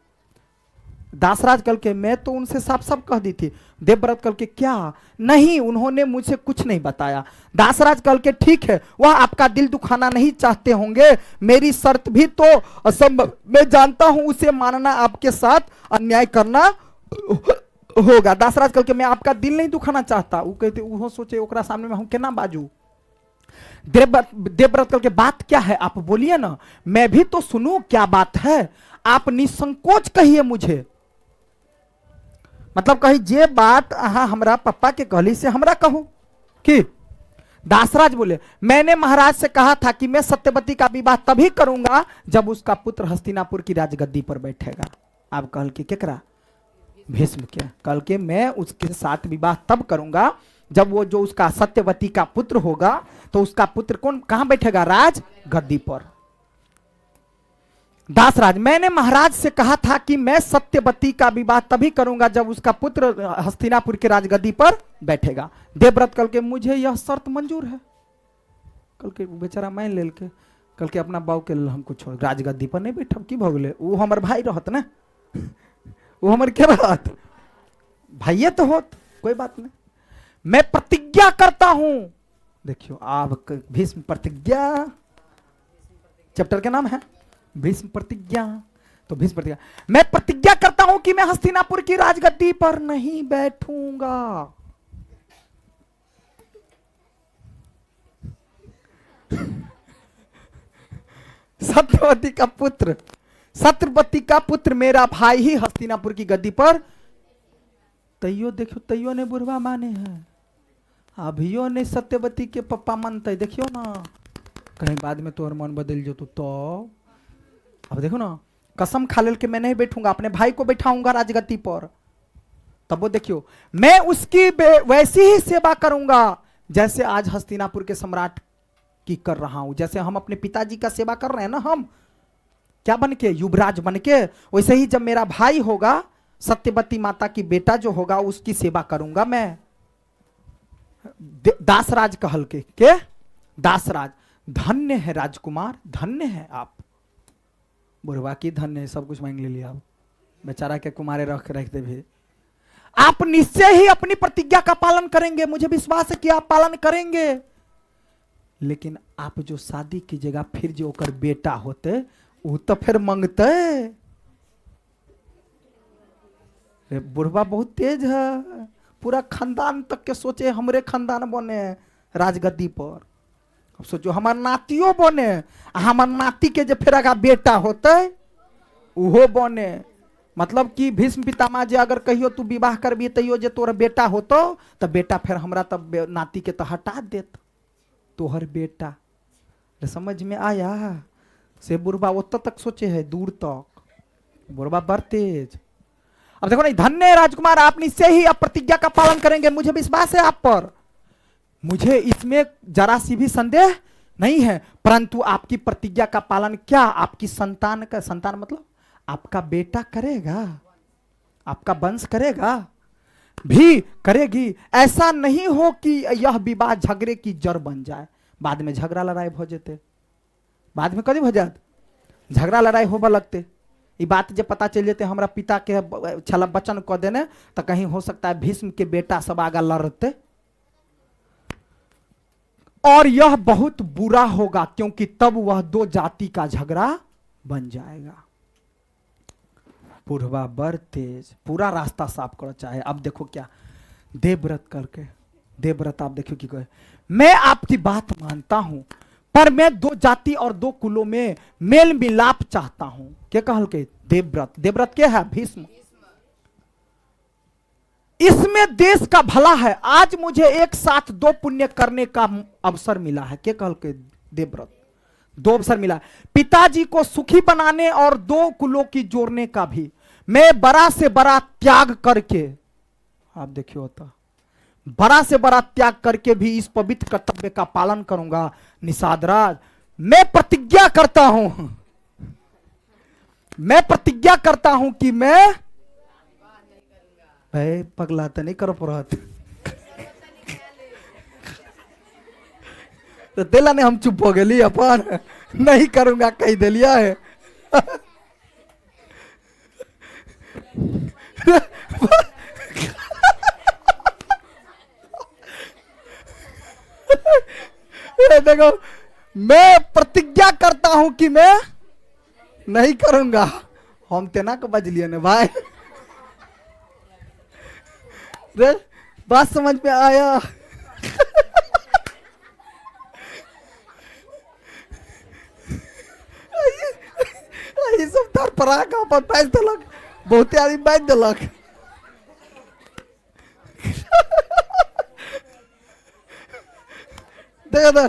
दासराज कल के, मैं तो उनसे साफ साफ कह दी थी। देवव्रत कल के, क्या नहीं, उन्होंने मुझे कुछ नहीं बताया। दासराज कल के, ठीक है, वह आपका दिल दुखाना नहीं चाहते होंगे, मेरी शर्त भी तो असंभव, मैं जानता हूं उसे मानना आपके साथ अन्याय करना होगा। दासराज कल के, मैं आपका दिल नहीं दुखाना चाहता। वो कहते, वो सोचे ओकरा सामने में हम केना बाजू। देवव्रत कल के, बात क्या है आप बोलिए ना, मैं भी तो सुनूं क्या बात है। आप निसंकोच कहिए मुझे, मतलब कही जे बात अहा हमरा पप्पा के कहली से हमरा कहूं कि। दासराज बोले, मैंने महाराज से कहा था कि मैं सत्यवती का विवाह तभी करूंगा जब उसका पुत्र हस्तिनापुर की राजगद्दी पर बैठेगा। आप कहल के केकरा? भीष्म के। कल के, मैं उसके साथ विवाह तब करूंगा जब वो जो उसका सत्यवती का पुत्र होगा, तो उसका पुत्र कौन कहां बैठेगा? राज गद्दी पर। दासराज, मैंने महाराज से कहा था कि मैं सत्यवती का विवाह तभी करूंगा जब उसका पुत्र हस्तिनापुर के राजगद्दी पर बैठेगा। देवव्रत कल के, मुझे यह शर्त मंजूर है। कल के बेचारा मान लेल के, कल के अपना बाव के हमको छोड़, राजगद्दी पर नहीं बैठब की भगले, वो हमार भाई रहत ना, वो हमारे क्या रहत, भाइये तो होत, कोई बात नहीं। मैं प्रतिज्ञा करता हूं, देखियो आप भीष्म प्रतिज्ञा, चैप्टर के नाम है भीष्म प्रतिज्ञा। तो भीष्म प्रतिज्ञा, मैं प्रतिज्ञा करता हूं कि मैं हस्तिनापुर की राजगद्दी पर नहीं बैठूंगा। सत्यवती का पुत्र, सत्यवती का पुत्र मेरा भाई ही हस्तिनापुर की गद्दी पर, तैयो देखियो, तैयो ने बुढ़वा माने हैं, अभियो ने सत्यवती के पप्पा मानते, देखियो ना, कहीं बाद में तोहर मन बदल जो तो अब देखो ना, कसम खा लेल के मैं नहीं बैठूंगा, अपने भाई को बैठाऊंगा राजगद्दी पर। तब वो देखियो, मैं उसकी वैसी ही सेवा करूंगा जैसे आज हस्तिनापुर के सम्राट की कर रहा हूं। जैसे हम अपने पिताजी का सेवा कर रहे हैं ना, हम क्या बन के, युवराज बन के, वैसे ही जब मेरा भाई होगा, सत्यवती माता की बेटा जो होगा, उसकी सेवा करूंगा मैं। दासराज कहल के दासराज, धन्य है राजकुमार, धन्य है आप। बुढ़वा की धन्य है, सब कुछ मांग ले लिया आप, बेचारा के कुमारे रखते भी। आप निश्चय ही अपनी प्रतिज्ञा का पालन करेंगे, मुझे विश्वास है कि आप पालन करेंगे। लेकिन आप जो शादी कीजिएगा, फिर जो ओकर बेटा होते, वो तो फिर मांगते। बुढ़वा बहुत तेज है, पूरा खानदान तक के सोचे हमरे खानदान बने राजगद्दी पर। अब सोचो हमार नातियों बने, हमार नाती के जो फिर आगा बेटा होते उहो बने। मतलब कि भीष्म पितामह जे अगर कहियो तू विवाह करबी तैयो जे तोर बेटा होतो, तो बेटा फिर हमरा तब नाती के तो हटा देत, तोहर बेटा। समझ में आया? से बुढ़वा ओत तक सोचे है, दूर तक। बुढ़वा बड़ तेज। अब देखो नहीं, धन्य राजकुमार, आप निश्चय ही अब प्रतिज्ञा का पालन करेंगे, मुझे विश्वास है आप पर, मुझे इसमें जरा सी भी संदेह नहीं है। परंतु आपकी प्रतिज्ञा का पालन क्या आपकी संतान का, संतान मतलब आपका बेटा करेगा, आपका वंश करेगा, भी करेगी। ऐसा नहीं हो कि यह विवाह झगड़े की जड़ बन जाए, बाद में झगड़ा लड़ाई हो जाते, बाद में कभी हो जात झगड़ा लड़ाई होबा लगते। ये बात जब पता चल जाते हमारा पिता के छला वचन कह देने, तो कहीं हो सकता है भीष्म के बेटा सब आगा लड़ते, और यह बहुत बुरा होगा, क्योंकि तब वह दो जाति का झगड़ा बन जाएगा। बुढ़वा बर तेज, पूरा रास्ता साफ करना चाहे। अब देखो क्या देवव्रत करके, देवव्रत आप देखो कि कहे, मैं आपकी बात मानता हूं, पर मैं दो जाति और दो कुलों में मेल मिलाप चाहता हूं। क्या कहल के? देवव्रत। देवव्रत क्या है? भीष्म। इसमें देश का भला है, आज मुझे एक साथ दो पुण्य करने का अवसर मिला है। क्या कहल के? देवव्रत। दो अवसर मिला, पिताजी को सुखी बनाने और दो कुलों की जोड़ने का भी। मैं बड़ा से बड़ा त्याग करके, आप देखिए होता, बड़ा से बड़ा त्याग करके भी इस पवित्र कर्तव्य का पालन करूंगा। निषाद राज, मैं प्रतिज्ञा करता हूं, मैं प्रतिज्ञा करता हूं कि मैं भाई पगला तो नहीं करो पुरात तो दिला ने हम चुप हो गए अपन नहीं करूंगा कही दिलिया है देखो, मैं प्रतिज्ञा करता हूं कि मैं नहीं करूंगा। हम तेना को बज लिए ने भाई, रे बात समझ में आया ये सब तर परा का पर पैस दलक, बहुते आदमी बैठ दलक देखो तो,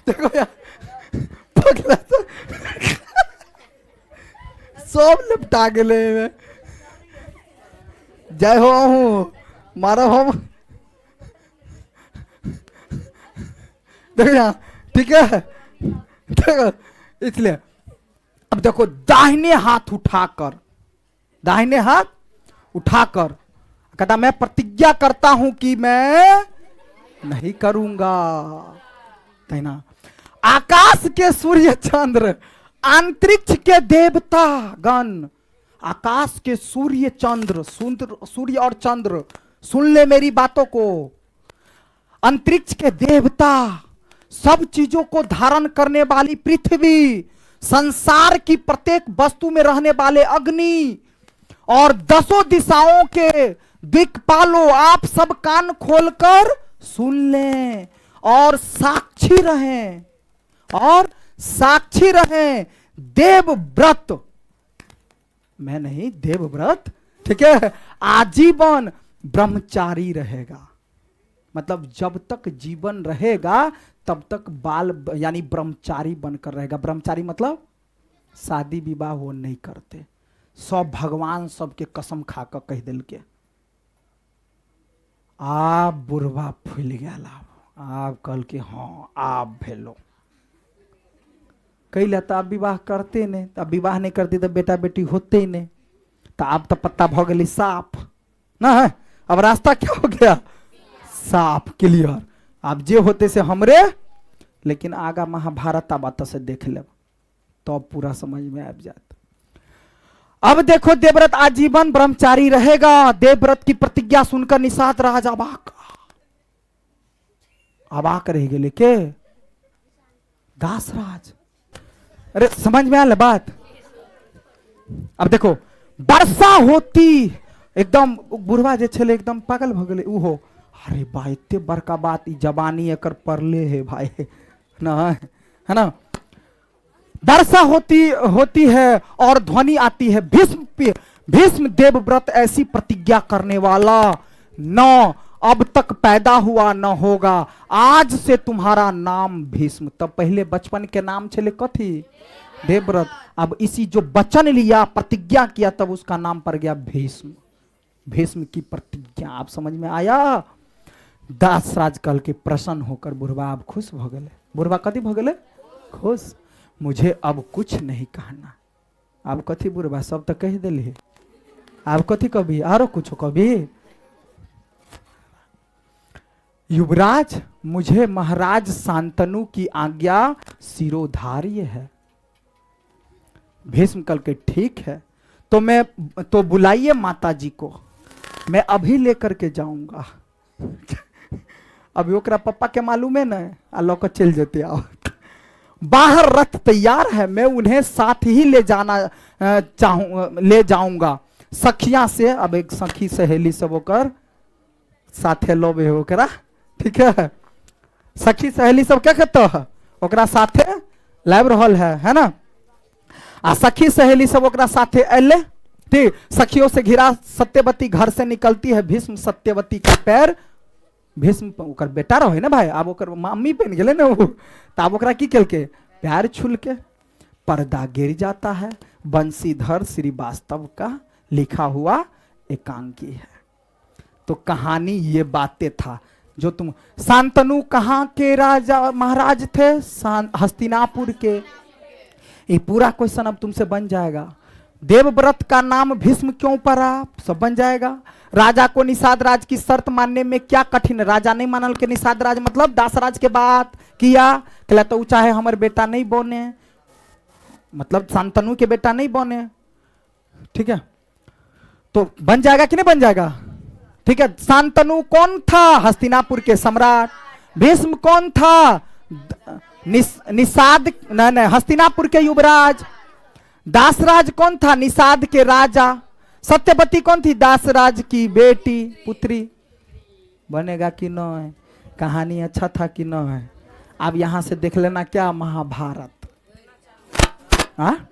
देखो यार पगला तो सब लिपटा गए में। जय हो हूँ मारा हम, देखो यहाँ ठीक है, देखो इसलिए अब देखो, दाहिने हाथ उठाकर, दाहिने हाथ उठाकर कहता मैं प्रतिज्ञा करता हूं कि मैं नहीं करूंगा। ना आकाश के सूर्य चंद्र, अंतरिक्ष के देवता गण, आकाश के सूर्य चंद्र, सूर्य और चंद्र, सुन ले मेरी बातों को, अंतरिक्ष के देवता, सब चीजों को धारण करने वाली पृथ्वी, संसार की प्रत्येक वस्तु में रहने वाले अग्नि और दसों दिशाओं के दिक्पालों, आप सब कान खोलकर सुन लें और साक्षी रहें, और साक्षी रहें। देवव्रत, मैं नहीं देवव्रत, ठीक है, आजीवन ब्रह्मचारी रहेगा। मतलब जब तक जीवन रहेगा तब तक बाल यानी ब्रह्मचारी बनकर रहेगा। ब्रह्मचारी मतलब शादी विवाह वो नहीं करते, सब भगवान सबके कसम खाकर कह दिल के आप बुढ़वा फूल गया लाभ, आप कल के हाँ आप भेलो कैला तो आप विवाह करते नहीं, तो विवाह नहीं करते तो बेटा बेटी होते ही नहीं, तो आप तो पत्ता भ गई साफ ना है। अब रास्ता क्या हो गया, साफ क्लियर। आप जे होते से हमरे, लेकिन आगा महाभारत बात से देख ले तो पूरा समझ में आ जाता। अब देखो, देवव्रत आजीवन ब्रह्मचारी रहेगा। देवव्रत की प्रतिज्ञा सुनकर निषाद राज अबाक अबाक रह गए के दास राज। अरे समझ में आल बात। अब देखो, वर्षा होती, एकदम बुढ़वा जे छले एकदम पागल भ गए उहो, अरे बा इतने बड़का बात, जबानी एकर परले है भाई ना, है ना। वर्षा होती है और ध्वनि आती है, भीष्म देवव्रत ऐसी प्रतिज्ञा करने वाला न अब तक पैदा हुआ न होगा, आज से तुम्हारा नाम भीष्म। तब पहले बचपन के नाम चले कथी, देवव्रत। अब इसी जो वचन लिया, प्रतिज्ञा किया, तब उसका नाम पड़ गया भीष्म। भीष्म की प्रतिज्ञा, आप समझ में आया। दास राज कल के प्रसन्न होकर बुढ़वा अब खुश भ गए। बुढ़वा कथी भ गए, खुश। मुझे अब कुछ नहीं कहना। अब कथी बुढ़वा, सब तो कह दिले, अब कथी कभी आरो कुछ कभी। युवराज, मुझे महाराज शांतनु की आज्ञा शिरोधार्य है। भीष्म कल के ठीक है, तो बुलाइए माता जी को, मैं अभी लेकर के जाऊंगा। अभी ओकरा पप्पा के मालूम है ना, अल्लाह को चल जाते आओ। बाहर रथ तैयार है, मैं उन्हें साथ ही ले जाऊंगा। सखिया से, अब एक सखी सहेली सब ओकर साथे लोबे ओकरा, ठीक है। सखी सहेली सब क्या कहते है, ओकरा साथे लाइव रहल है ना। आ सखी सहेली सब ओकरा साथे अले, ठीक। सखियों से घिरा सत्यवती घर से निकलती है। भीष्म सत्यवती का पैर भीष्म ओकर बेटा रहे ना भाई, अब ओकर मम्मी बन गए ना वो, तो अब ओकरा की के प्यार छुल के पर्दा गिर जाता है। बंशीधर श्रीवास्तव का लिखा हुआ एकांकी है। तो कहानी ये बातें था जो तुम। शांतनु कहाँ के राजा महाराज थे? हस्तिनापुर के। ये पूरा क्वेश्चन अब तुमसे बन जाएगा। देवव्रत का नाम भीष्म क्यों पड़ा? सब बन जाएगा। राजा को निषाद राज की शर्त मानने में क्या कठिन? राजा नहीं मानल के निषाद राज मतलब दासराज के बात किया, कहला तो चाहे हमारे बेटा नहीं बने, मतलब शांतनु के बेटा नहीं बने। ठीक है, तो बन जाएगा कि नहीं बन जाएगा? ठीक है, शांतनु कौन था? हस्तिनापुर के सम्राट। भीष्म कौन था? निषाद नहीं, हस्तिनापुर के युवराज। दासराज कौन था? निषाद के राजा। सत्यवती कौन थी? दासराज की बेटी पुत्री। बनेगा कि नहीं? कहानी अच्छा था कि नहीं? अब यहां से देख लेना क्या महाभारत। हाँ